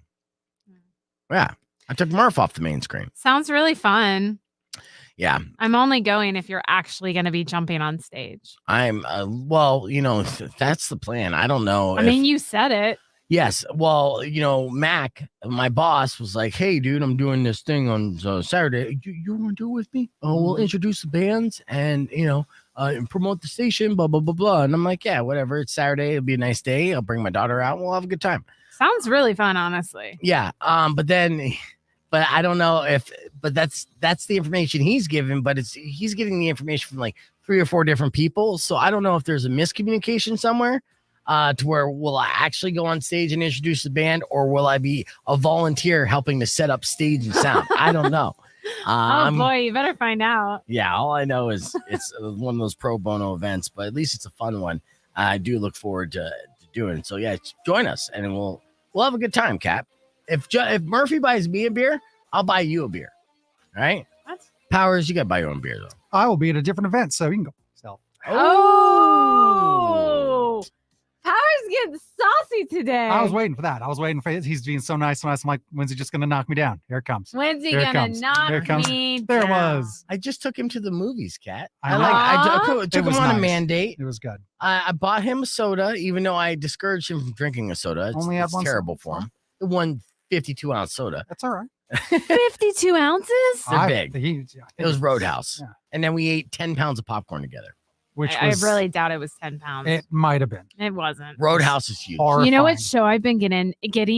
Yeah. I took Murph off the main screen. Sounds really fun. Yeah. I'm only going if you're actually going to be jumping on stage. I'm, that's the plan. I don't know. I mean, you said it. Yes. Well, Mac, my boss, was like, hey, dude, I'm doing this thing on Saturday. You want to do it with me? Oh, we'll introduce the bands and, and promote the station, blah, blah, blah, blah. And I'm like, yeah, whatever. It's Saturday. It'll be a nice day. I'll bring my daughter out. We'll have a good time. Sounds really fun, honestly. Yeah. But I don't know but that's the information he's given, but he's getting the information from like 3 or 4 different people. So I don't know if there's a miscommunication somewhere to where will I actually go on stage and introduce the band, or will I be a volunteer helping to set up stage and sound? I don't know. Oh boy, you better find out. Yeah. All I know is it's one of those pro bono events, but at least it's a fun one. I do look forward to doing it. So yeah, join us and we'll have a good time, Cap. If Murphy buys me a beer, I'll buy you a beer. All right? What? Powers, you got to buy your own beer, though. I will be at a different event, so you can go yourself. Oh! Powers getting saucy today. I was waiting for that. He's being so nice. I'm like, when's he just going to knock me down? Here it comes. When's he Here it gonna comes. knock Here it comes. me There it down? was. I just took him to the movies, Kat. I know. I took It him was on a nice. mandate. It was good. I bought him a soda, even though I discouraged him from drinking a soda. Only had it's one terrible soda. for him. The 152-ounce soda. That's all right. 52 ounces? They're big. It was Roadhouse. Yeah. And then we ate 10 pounds of popcorn together. Which I was, really doubt it was 10 pounds. It might have been. It wasn't. Roadhouse is huge. Horrifying. You know what show I've been getting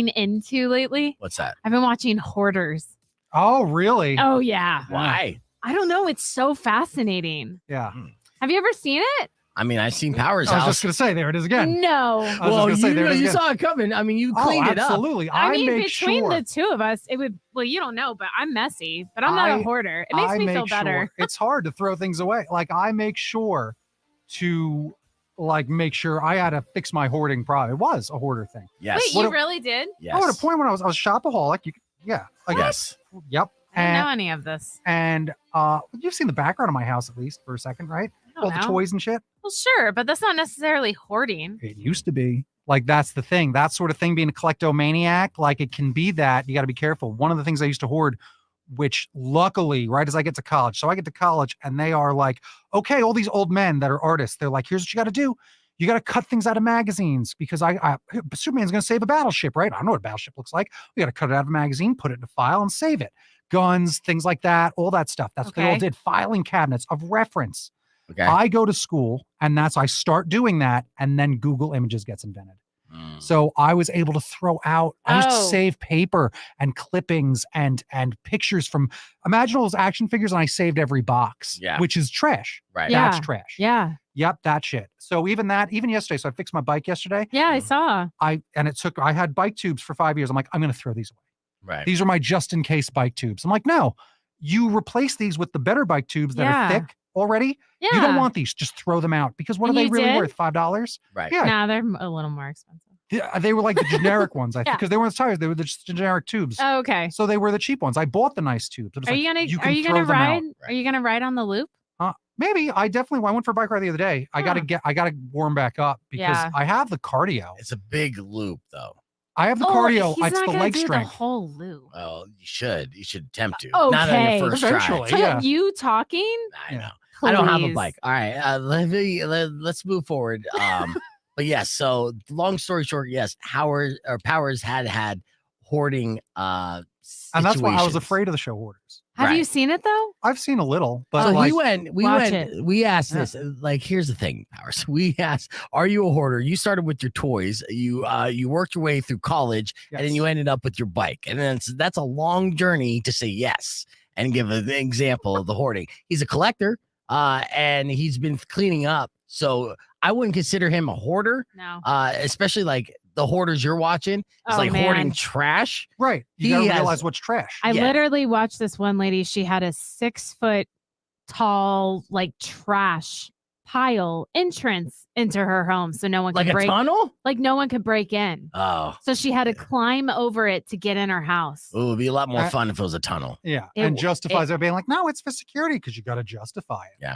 into lately? What's that? I've been watching Hoarders. Oh, really? Oh yeah. Why? I don't know. It's so fascinating. Yeah. Have you ever seen it? I mean, I've seen Power's I was house. just going to say, there it is again. No. I was just Well, gonna say, there it is you again. saw it coming. I mean, you cleaned it up. Absolutely. I mean, make between sure. the two of us, it would. Well, you don't know, but I'm messy. But I'm not a hoarder. It makes me feel better. It's hard to throw things away. Like I make sure to make sure I had to fix my hoarding problem. It was a hoarder thing. Yes. Wait, you really did? Yes. Oh, at a point when I was shopaholic. Yes. Yes. Yep. I didn't know any of this. And you've seen the background of my house at least for a second, right? I All don't the know. toys and shit. Well, sure, but that's not necessarily hoarding. It used to be. Like, that's the thing. That sort of thing, being a kleptomaniac, like, it can be that. You got to be careful. One of the things I used to hoard, which luckily, right as I get to college, so I get to college and they are like, okay, all these old men that are artists, they're like, here's what you got to do. You got to cut things out of magazines because Superman's going to save a battleship, right? I don't know what a battleship looks like. We got to cut it out of a magazine, put it in a file and save it. Guns, things like that, all that stuff. That's what they all did. Filing cabinets of reference. Okay. I go to school and I start doing that, and then Google Images gets invented. So I was able to throw out, I used to save paper and clippings and pictures from, imagine all those action figures, and I saved every box, which is trash. Right. That's trash. Yeah. Yep, that shit. So even yesterday, so I fixed my bike yesterday. Yeah, I saw. I had bike tubes for 5 years. I'm like, I'm going to throw these away. Right. These are my just in case bike tubes. I'm like, no, you replace these with the better bike tubes that are thick already. Yeah. You don't want these. Just throw them out, because what are they really worth? $5? Right. Yeah. Nah, they're a little more expensive. They were like the generic ones, I think, because they weren't tires. They were the just generic tubes. Oh, okay. So they were the cheap ones. I bought the nice tubes. Are you gonna ride? Are you gonna ride on the loop? Maybe. I went for a bike ride the other day. I gotta warm back up because I have the cardio. It's a big loop though. I have the cardio. He's It's not the gonna leg do strength. The whole loop. Well, you should attempt to. Okay. Not on your first Eventually, try. yeah. You talking? I know. Please. I don't have a bike. All right. Let's move forward. But yes, so long story short, yes, Powers had hoarding and that's why I was afraid of the show Hoarders. Have you seen it though? I've seen a little, but so we asked this, like, here's the thing, Powers. We asked, are you a hoarder? You started with your toys. You worked your way through college, and then you ended up with your bike. And then that's a long journey to say yes and give an example of the hoarding. He's a collector, and he's been cleaning up. So I wouldn't consider him a hoarder. No. Especially like the hoarders you're watching. It's hoarding trash. Right. You gotta realize what's trash. I literally watched this one lady. She had a 6 foot tall, like, trash pile entrance into her home. So no one could break. Like a tunnel? Like no one could break in. Oh. So she had to climb over it to get in her house. It would be a lot more fun if it was a tunnel. Yeah. And justifies it being like, no, it's for security, because you got to justify it. Yeah.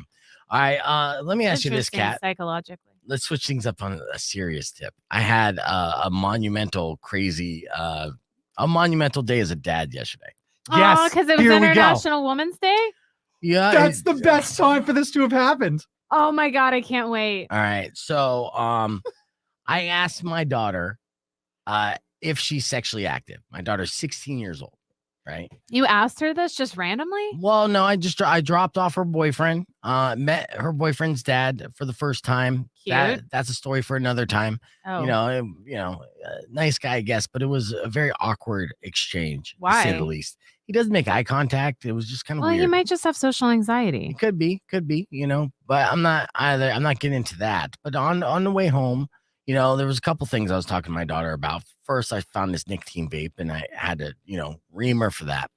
All right. Let me ask you this, Kat. Psychologically. Let's switch things up on a serious tip. I had a monumental day as a dad yesterday. Yes. Because it was International Women's Day? Yeah. That's the best time for this to have happened. Oh my God, I can't wait. All right. So I asked my daughter if she's sexually active. My daughter's 16 years old, right? You asked her this just randomly? Well, no, I dropped off her boyfriend, met her boyfriend's dad for the first time. Cute. That's a story for another time. Oh. Nice guy, I guess, but it was a very awkward exchange, Why? to say the least. He doesn't make eye contact. It was just kind of weird. He might just have social anxiety. It could be, but I'm not getting into that. But on the way home, there was a couple things I was talking to my daughter about. First, I found this nicotine vape, and I had to, ream her for that.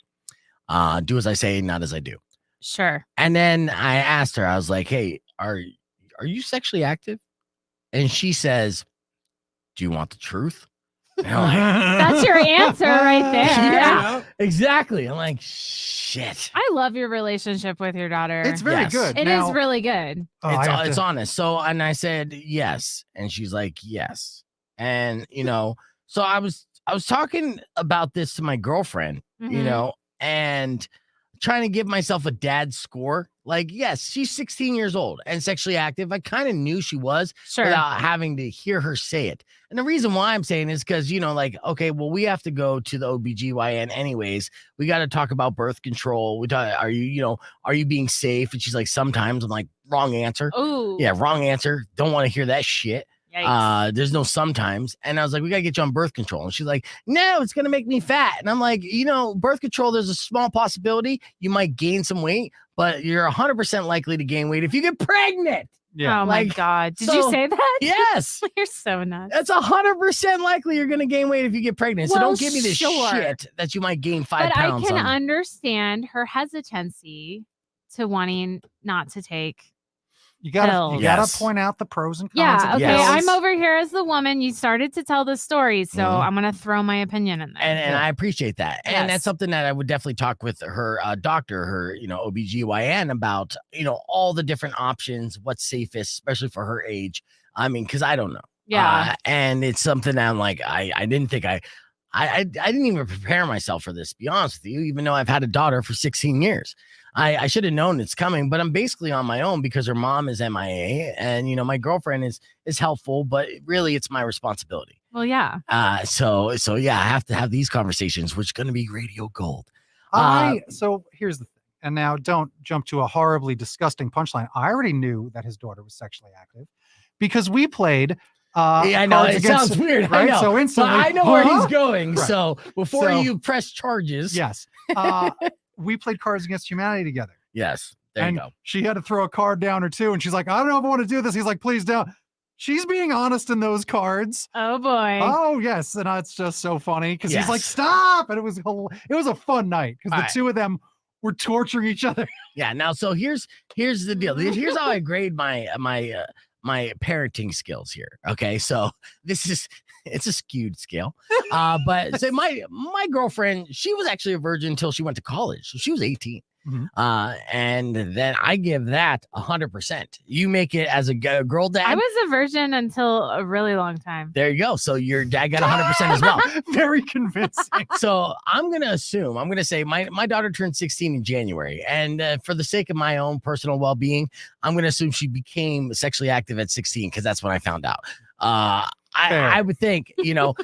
Do as I say, not as I do. Sure. And then I asked her, I was like, hey, are you sexually active? And she says, do you want the truth? That's your answer right there. Yeah, exactly. I'm like, shit. I love your relationship with your daughter. It's very good. It is really good. It's honest. So, and I said, yes. And she's like, yes. And, so I was talking about this to my girlfriend, and trying to give myself a dad score. Like, yes, she's 16 years old and sexually active. I kind of knew she was without having to hear her say it. And the reason why I'm saying is because, okay, well, we have to go to the OBGYN anyways. We got to talk about birth control. Are you being safe? And she's like, sometimes. I'm like, wrong answer. Ooh. Yeah, wrong answer. Don't want to hear that shit. There's no sometimes. And I was like, we got to get you on birth control. And she's like, no, it's going to make me fat. And I'm like, birth control, there's a small possibility you might gain some weight, but you're 100% likely to gain weight if you get pregnant. Yeah. Oh my God. Did you say that? Yes. You're so nuts. That's 100% likely you're going to gain weight if you get pregnant. So don't give me this shit that you might gain 5 pounds. But I can understand her hesitancy to wanting not to take You gotta pills. Yes. point out the pros and cons. Yeah, of the okay. Yes. pills. I'm over here as the woman. You started to tell the story, so Mhm. I'm gonna throw my opinion in there. And I appreciate that. And Yes. that's something that I would definitely talk with her doctor, her, OBGYN about, all the different options, what's safest, especially for her age. I mean, because I don't know. Yeah. And it's something that I'm like, I didn't think I didn't even prepare myself for this, to be honest with you, even though I've had a daughter for 16 years. I should have known it's coming, but I'm basically on my own because her mom is MIA and, my girlfriend is helpful, but really it's my responsibility. Well, yeah. So yeah, I have to have these conversations, which is going to be radio gold. So here's the thing. And now don't jump to a horribly disgusting punchline. I already knew that his daughter was sexually active because we played yeah, I know Cards it Against- sounds weird. right? I know. So instantly, but I know where he's huh? going. Right. So before So- you press charges, Yes. We played Cards Against Humanity together. yes, there And you go. she had to throw a card down or two. And she's like, I don't know if I want to do this. He's like, please don't. She's being honest in those cards. Oh boy. Oh, yes. And it's just so funny because he's like, Yes. stop. And it was a fun night because the Right. two of them were torturing each other. Yeah. Now, so here's the deal. Here's how I grade my parenting skills here. Okay, so it's a skewed scale. But so my girlfriend, she was actually a virgin until she went to college. So she was 18. Mhm. And then I give that 100%. You make it as a girl dad. I was a virgin until a really long time. There you go. So your dad got 100% as well. Very convincing. So I'm going to say my daughter turned 16 in January. And for the sake of my own personal well-being, I'm going to assume she became sexually active at 16 because that's when I found out. I would think,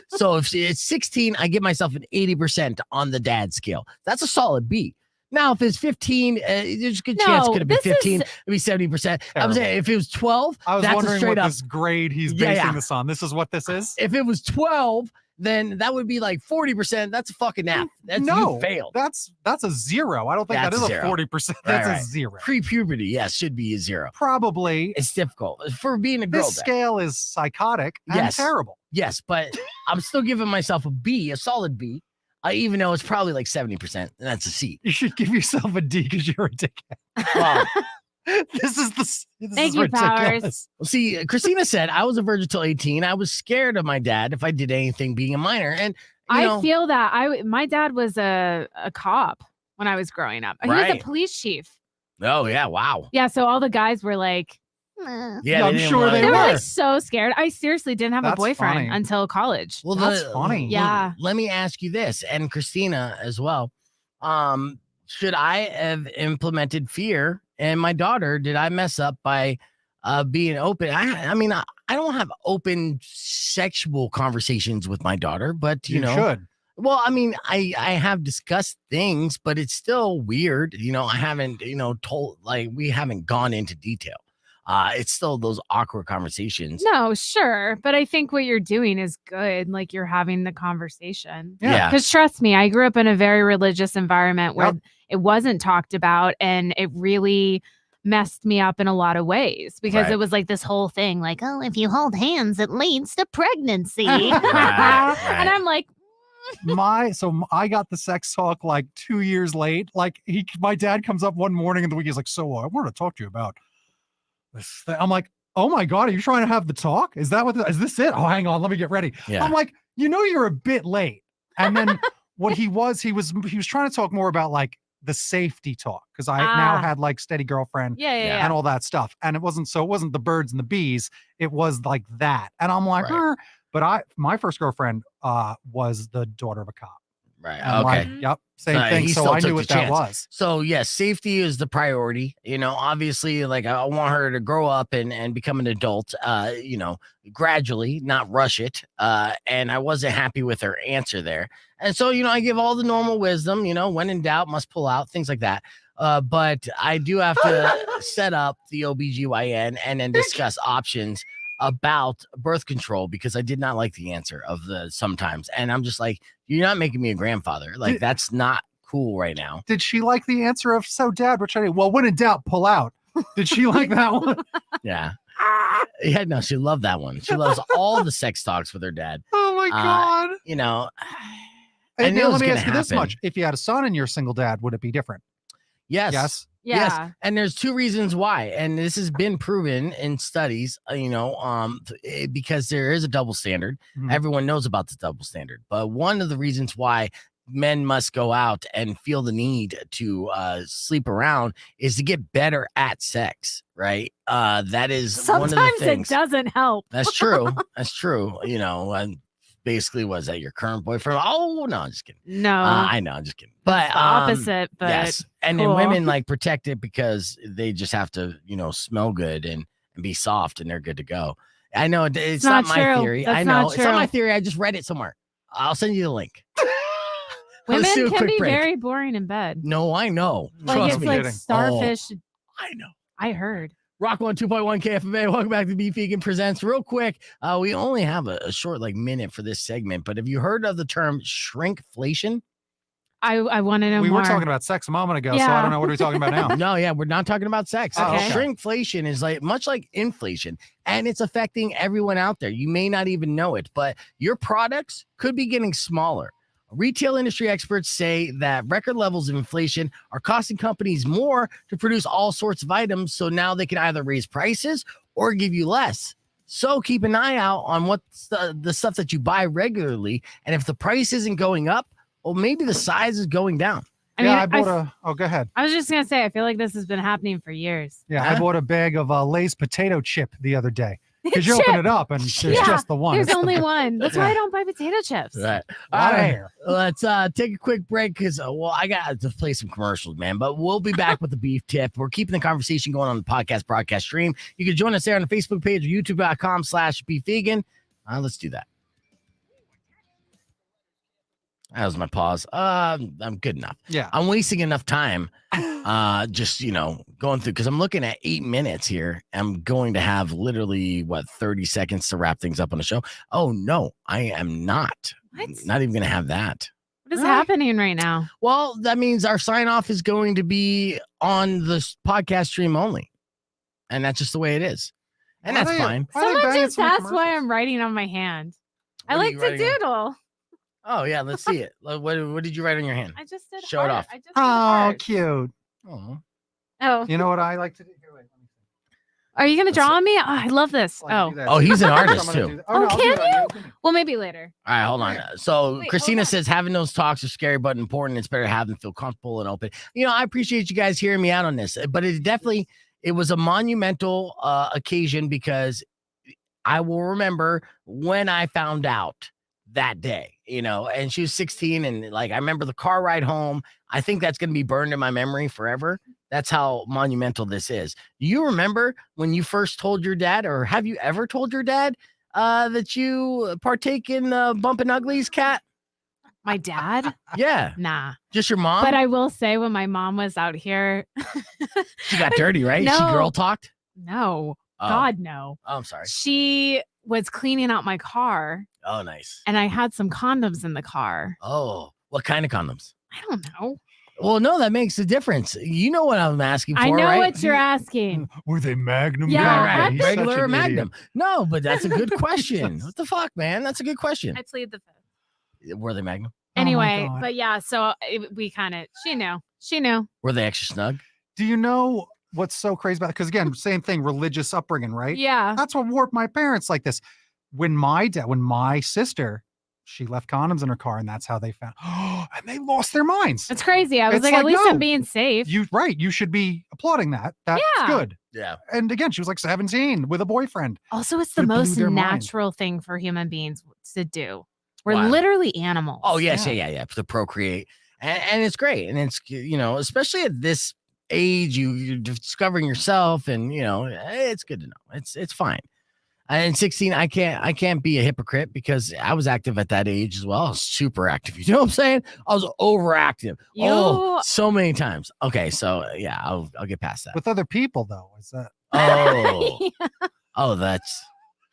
so if it's 16, I give myself an 80% on the dad scale. That's a solid B. Now, if it's 15, there's a good chance it could have been 15. It'd be 70%. I was saying if it was 12, I was that's a wondering straight what up. this grade he's Yeah, basing yeah. this on. This is what this is? If it was 12, then that would be like 40%. That's a fucking F. That's No, you failed. That's a zero. I don't think That's that is a a zero. 40%. That's Right. a zero. Pre-puberty, yes, should be a 0. Probably. It's difficult for being a girl This dad. scale is psychotic and Yes. terrible. Yes, but I'm still giving myself a B, a solid B, even though it's probably like 70%, and that's a C. You should give yourself a D because you're a dickhead. Well, This Thank is you, ridiculous. Powers. see, Christina said I was a virgin until 18. I was scared of my dad if I did anything being a minor, and I feel that my dad was a cop when I was growing up. He was Right. a police chief. oh yeah, wow, Yeah, so all the guys were like, yeah, Yeah, I'm didn't sure wanna- they they were were. like so scared. I seriously didn't have That's a boyfriend funny. until college. Well, That's funny. Yeah. Let me ask you this, and Christina as well. Should I have implemented fear? And my daughter, did I mess up by being open? I mean, I don't have open sexual conversations with my daughter, but you know, should. well, I mean, I have discussed things, but it's still weird. I haven't, told, like, we haven't gone into detail. It's still those awkward conversations. No, sure. But I think what you're doing is good. Like you're having the conversation. Yeah. Because trust me, I grew up in a very religious environment where Yep. it wasn't talked about and it really messed me up in a lot of ways because Right. it was like this whole thing like, oh, if you hold hands, it leads to pregnancy. Right. And I'm like, I got the sex talk like 2 years late. Like my dad comes up one morning in the week. He's like, so I wanted to talk to you about this thing. I'm like, oh my God, are you trying to have the talk? Is is this it? Oh, hang on. Let me get ready. Yeah. I'm like, you're a bit late. And then what he was trying to talk more about like the safety talk. Cause I now had like steady girlfriend yeah. and all that stuff. And it wasn't the birds and the bees. It was like that. And I'm like, Right. But my first girlfriend was the daughter of a cop. Right. And Okay. like, yep. Same So thing. he So still I took knew the what that chance. was. So yes, safety is the priority. Obviously, like I want her to grow up and become an adult. Gradually, not rush it. And I wasn't happy with her answer there. And so, I give all the normal wisdom. When in doubt, must pull out, things like that. But I do have to set up the OBGYN and then discuss options about birth control because I did not like the answer of the sometimes. And I'm just like, you're not making me a grandfather. Like, that's not cool right now. Did she like the answer of so dad, which I did? Well, when in doubt, pull out. Did she like that one? Yeah. Yeah, no, she loved that one. She loves all the sex talks with her dad. Oh my God. I And knew, it was let me gonna ask you this happen. much. If you had a son and you're a single dad, would it be different? Yes. Yes. Yeah. Yes, and there's two reasons why, and this has been proven in studies. Because there is a double standard. Mhm. Everyone knows about the double standard, but one of the reasons why men must go out and feel the need to sleep around is to get better at sex. Right? That is one of the Sometimes things. it doesn't help. That's true. That's true. And basically, was that your current boyfriend? Oh no, I'm just kidding. No. I know, I'm just kidding. But It's the opposite, but yes, and then cool. women like protect it because they just have to, smell good and be soft, and they're good to go. I know it's not my true. theory. That's I know not it's not my true. theory. I just read it somewhere. I'll send you the link. Women Let's do a can quick be break. very boring in bed. No, I know. Like Trust it's me. like Kidding. starfish. I know. I heard. Rock 102.1 KFMA. Welcome back to Beef Vegan Presents. Real quick, we only have a short minute for this segment, but have you heard of the term shrinkflation? I want to know We more. were talking about sex a moment ago, so Yeah. I don't know what are we talking about now. No, yeah, we're not talking about sex. Oh, okay. Shrinkflation is much like inflation, and it's affecting everyone out there. You may not even know it, but your products could be getting smaller. Retail industry experts say that record levels of inflation are costing companies more to produce all sorts of items, so now they can either raise prices or give you less. So keep an eye out on what's the stuff that you buy regularly, and if the price isn't going up, well, maybe the size is going down. I bought go ahead. I was just gonna say, I feel like this has been happening for years. Yeah, Huh? I bought a bag of Lay's potato chip the other day because you Chip. open it up and there's Yeah, just the one. There's It's the- only one. That's why Yeah. I don't buy potato chips. Right. A lot of right. hair. Let's take a quick break because, I got to play some commercials, man. But we'll be back with the beef tip. We're keeping the conversation going on the podcast broadcast stream. You can join us there on the Facebook page or youtube.com/beefvegan. Let's do that. That was my pause. I'm good enough. Yeah. I'm wasting enough time just, going through because I'm looking at 8 minutes here. I'm going to have literally 30 seconds to wrap things up on the show. Oh no, I am not. What? Not even going to have that. What is Really? happening right now? Well, that means our sign off is going to be on the podcast stream only. And that's just the way it is. And Why that's are you- fine. why are they Someone banging just so many asked why commercials? I'm writing on my hand. I What are like you to writing on? doodle. Oh, yeah, let's see it. What did you write on your hand? I just did Show it heart. off. I just did Oh, heart. cute. Oh. Oh, You know what I like to do? Here, wait, let me see. are you gonna Let's draw see. on me? Oh, I love this. Well, I can Oh, do that Oh, too. he's an I'm artist, gonna too. do that. Oh, no, I'll do can it on you? YouTube. well, maybe later. All right, hold on. So Wait, Christina hold on. says having those talks are scary but important. It's better to have them feel comfortable and open. I appreciate you guys hearing me out on this, but it was a monumental occasion because I will remember when I found out that day, and she was 16 and I remember the car ride home. I think that's going to be burned in my memory forever. That's how monumental this is. Do you remember when you first told your dad, or have you ever told your dad that you partake in bumping uglies, Kat? My dad? Yeah, Nah. just your mom. But I will say, when my mom was out here, She got dirty, right? She No. girl talked. no, Oh. God, no. Oh, I'm sorry. She was cleaning out my car, Oh, nice. and I had some condoms in the car. Oh, what kind of condoms? I don't know. Well, no, that makes a difference. You know what I'm asking for, I know right? what you're asking. Were they Magnum? Yeah, guy? Right, right. He's such Regular or an Magnum? idiot. No, but that's a good question. What the fuck, man? That's a good question. I plead the fifth. Were they Magnum? Oh my Anyway, God. but yeah, so we kind of, she knew. Were they extra snug? Do you know what's so crazy about it? Because again, same thing, religious upbringing, right? Yeah. That's what warped my parents like this. When my sister, she left condoms in her car, and that's how they found. And they lost their minds. It's crazy. I was It's like, at like, least no. I'm being safe. You should be applauding that. That's Yeah. good. Yeah. And again, she was like 17 with a boyfriend. Also, it's the It blew most their mind. natural thing for human beings to do. We're Wow. literally animals. Oh, yes. Yeah. Yeah. To procreate. And it's great. And it's, especially at this age, you're discovering yourself and, it's good to know. It's fine. And 16, I can't be a hypocrite because I was active at that age as well. I was super active. You know what I'm saying? I was overactive. Oh, so many times. Okay, so yeah, I'll get past that. With other people, though. Is that That's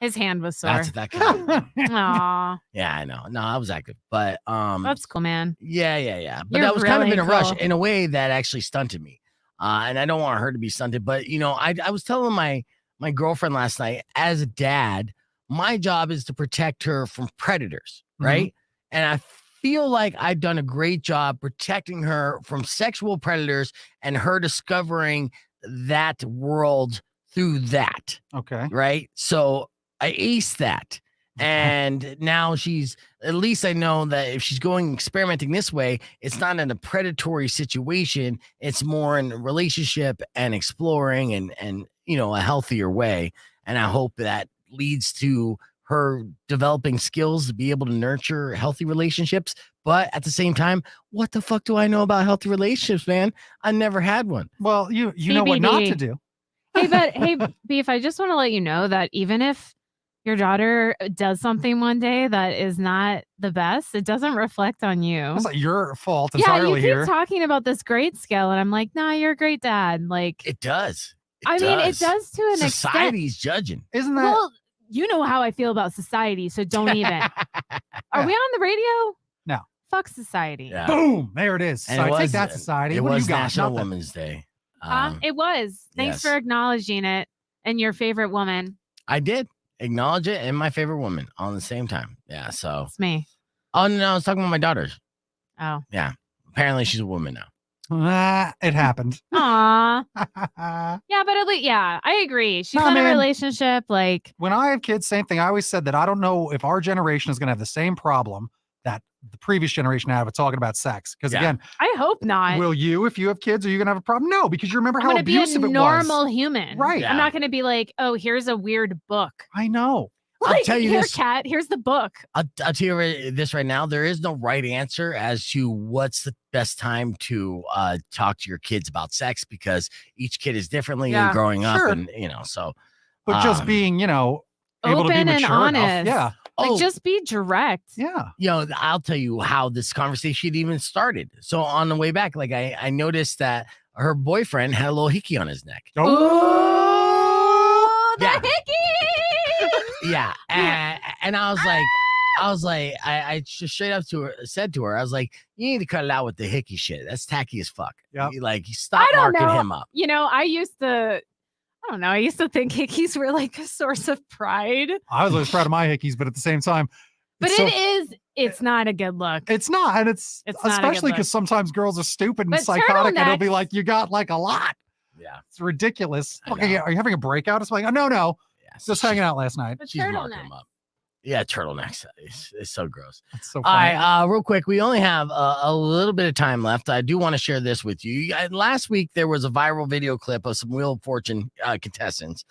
His hand was sore. that kind of, Aw, yeah, I know. No, I was active, but that's cool, man. yeah. But You're that was kind of really in a rush cool. in a way that actually stunted me. And I don't want her to be stunted, but I was telling my girlfriend last night, as a dad, my job is to protect her from predators, Mhm. right? And I feel like I've done a great job protecting her from sexual predators and her discovering that world through that. Okay. Right. So I aced that. And now at least I know that if she's going experimenting this way, it's not in a predatory situation. It's more in a relationship and exploring and a healthier way. And I hope that leads to her developing skills to be able to nurture healthy relationships. But at the same time, what the fuck do I know about healthy relationships, man? I never had one. Well, you know what not to do. Hey, Beef, I just want to let you know that even if your daughter does something one day that is not the best, it doesn't reflect on you. It's not your fault Yeah, entirely you keep here. talking about this grade scale, and I'm like, nah, you're a great dad. Like, it does. It does to an extent. Society's judging. Isn't that? Well, you know how I feel about society, so don't even. Are we on the radio? No. Fuck society. Yeah. Boom! There it is. And So it I was, take that, society. It What do was you got? National Nothing. Women's Day. It was. Thanks yes. for acknowledging it and your favorite woman. I did acknowledge it and my favorite woman on the same time. Yeah. So It's me. Oh no, I was talking about my daughters. Oh. Yeah. Apparently she's a woman now. It happened. Aw. Yeah, but at least, I agree. She's in a relationship. Like, when I have kids, same thing. I always said that I don't know if our generation is going to have the same problem that the previous generation had with talking about sex. Because again, I hope not. will you, if you have kids, are you going to have a problem? No, because you remember I'm how gonna abusive be a it was. normal human. Right. I'm not going to be like, oh, here's a weird book. I know. I'll tell you Here, this, Kat, here's the book. I'll tell you this right now. There is no right answer as to what's the best time to talk to your kids about sex because each kid is differently and growing up, and so. But just being, able to be Open and mature honest. enough. Yeah. Like, just be direct. Yeah. I'll tell you how this conversation even started. So on the way back, like I noticed that her boyfriend had a little hickey on his neck. Oh, the Yeah. hickey! Yeah. And I was like, I just straight up said to her, I was like, you need to cut it out with the hickey shit. That's tacky as fuck. Yep. Like, stop marking him up. I used to think hickeys were like a source of pride. I was always proud of my hickeys, but at the same time, But it's not a good look. It's not. And it's not a good especially look. because sometimes girls are stupid and But psychotic and it'll be turtlenecks- like, you got like a lot. Yeah. It's ridiculous. I Okay, know. are you having a breakout? It's like, oh, no. Yeah, Just hanging out last night. But She's marking turtleneck. him up. Yeah, turtlenecks. It's so gross. That's so All funny. right, real quick, we only have a little bit of time left. I do want to share this with you. Last week, there was a viral video clip of some Wheel of Fortune contestants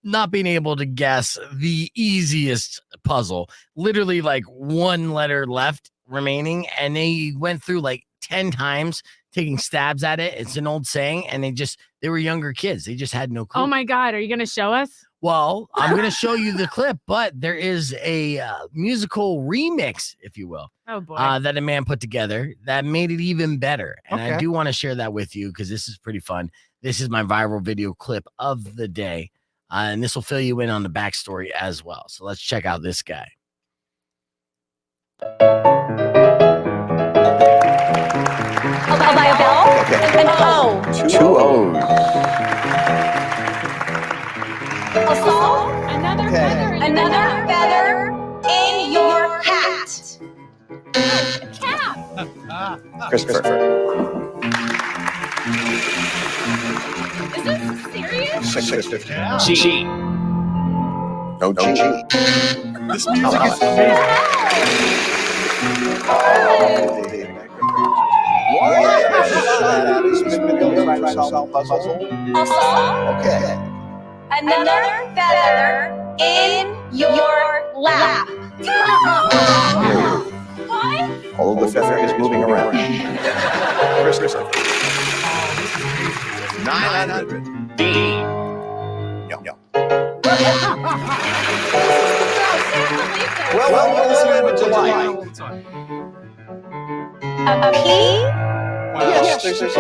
not being able to guess the easiest puzzle. Literally, like one letter left remaining, and they went through like 10 times taking stabs at it. It's an old saying, and they were younger kids. They just had no clue. Oh my God, are you going to show us? Well, I'm going to show you the clip, but there is a musical remix, if you will, Oh boy. that a man put together that made it even better. And I Okay. do want to share that with you because this is pretty fun. This is my viral video clip of the day. And this will fill you in on the backstory as well. So let's check out this guy. I'll buy a bell, an O, Two O's. a song, Another feather. in your another feather in your hat. cap. Christopher. Is this serious? 6:15. G. No G. This music is amazing. A song, Okay. another feather in your lap. What? All of the feather is moving around. Christopher. 900. D. No. Well, we'll listen to July. a P, Yes, there's a P.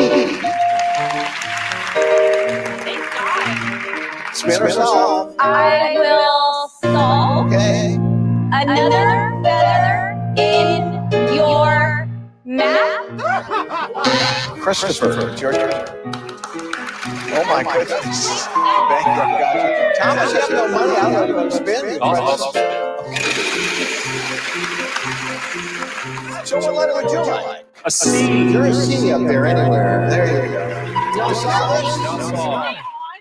Thank God. Spin herself. I will solve Okay. another feather in your map. Christopher, it's your turn. Oh my goodness. Bankrupt guy. Thomas, you have no money. I don't know spin. I'll spin. So what letter would you like? A C. Is there a C up there anywhere? There you go. That's all.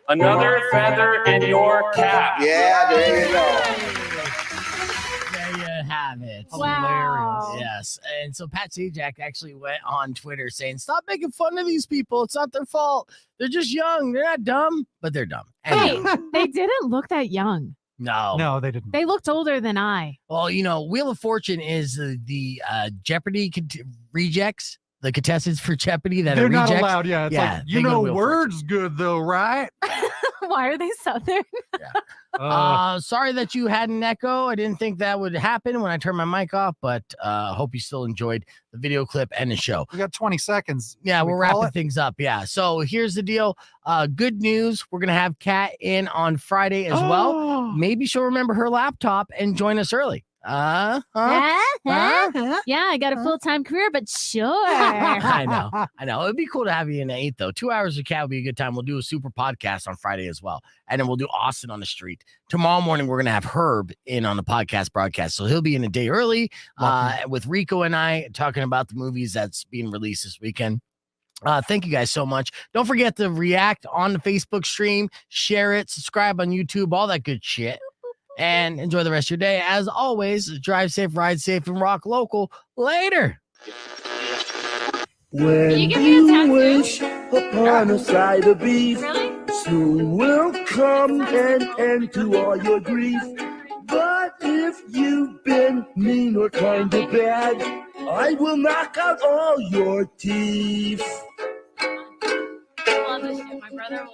Another feather in your cap. Yeah, there you go. There you have it. Wow. Yes. And so Pat Sajak actually went on Twitter saying, stop making fun of these people. It's not their fault. They're just young. They're not dumb, but they're dumb. Hey, they didn't look that young. No, they didn't. They looked older than I. Well, Wheel of Fortune is the Jeopardy rejects, the contestants for Jeopardy that They're are not rejects. allowed. Yeah, it's Yeah, like, they go to Wheel of words good though, right? Why are they Southern? Sorry that you had an echo. I didn't think that would happen when I turned my mic off, but hope you still enjoyed the video clip and the show. We got 20 seconds. Yeah, we're call wrapping it? things up. Yeah. So here's the deal. Good news. We're going to have Kat in on Friday as well. Maybe she'll remember her laptop and join us early. Yeah, I got a full-time career, but sure. I know. It'd be cool to have you in at 8, though. 2 hours of Kat would be a good time. We'll do a super podcast on Friday as well. And then we'll do Austin on the street. Tomorrow morning, we're going to have Herb in on the podcast broadcast. So he'll be in a day early with Rico and I talking about the movies that's being released this weekend. Thank you guys so much. Don't forget to react on the Facebook stream, share it, subscribe on YouTube, all that good shit. And enjoy the rest of your day. As always, drive safe, ride safe, and rock local. Later. When you wish upon a side of beef, Really? soon will come an end to all your grief. But if you've been mean or kind of bad, I will knock out all your teeth. I love this shit. My brother will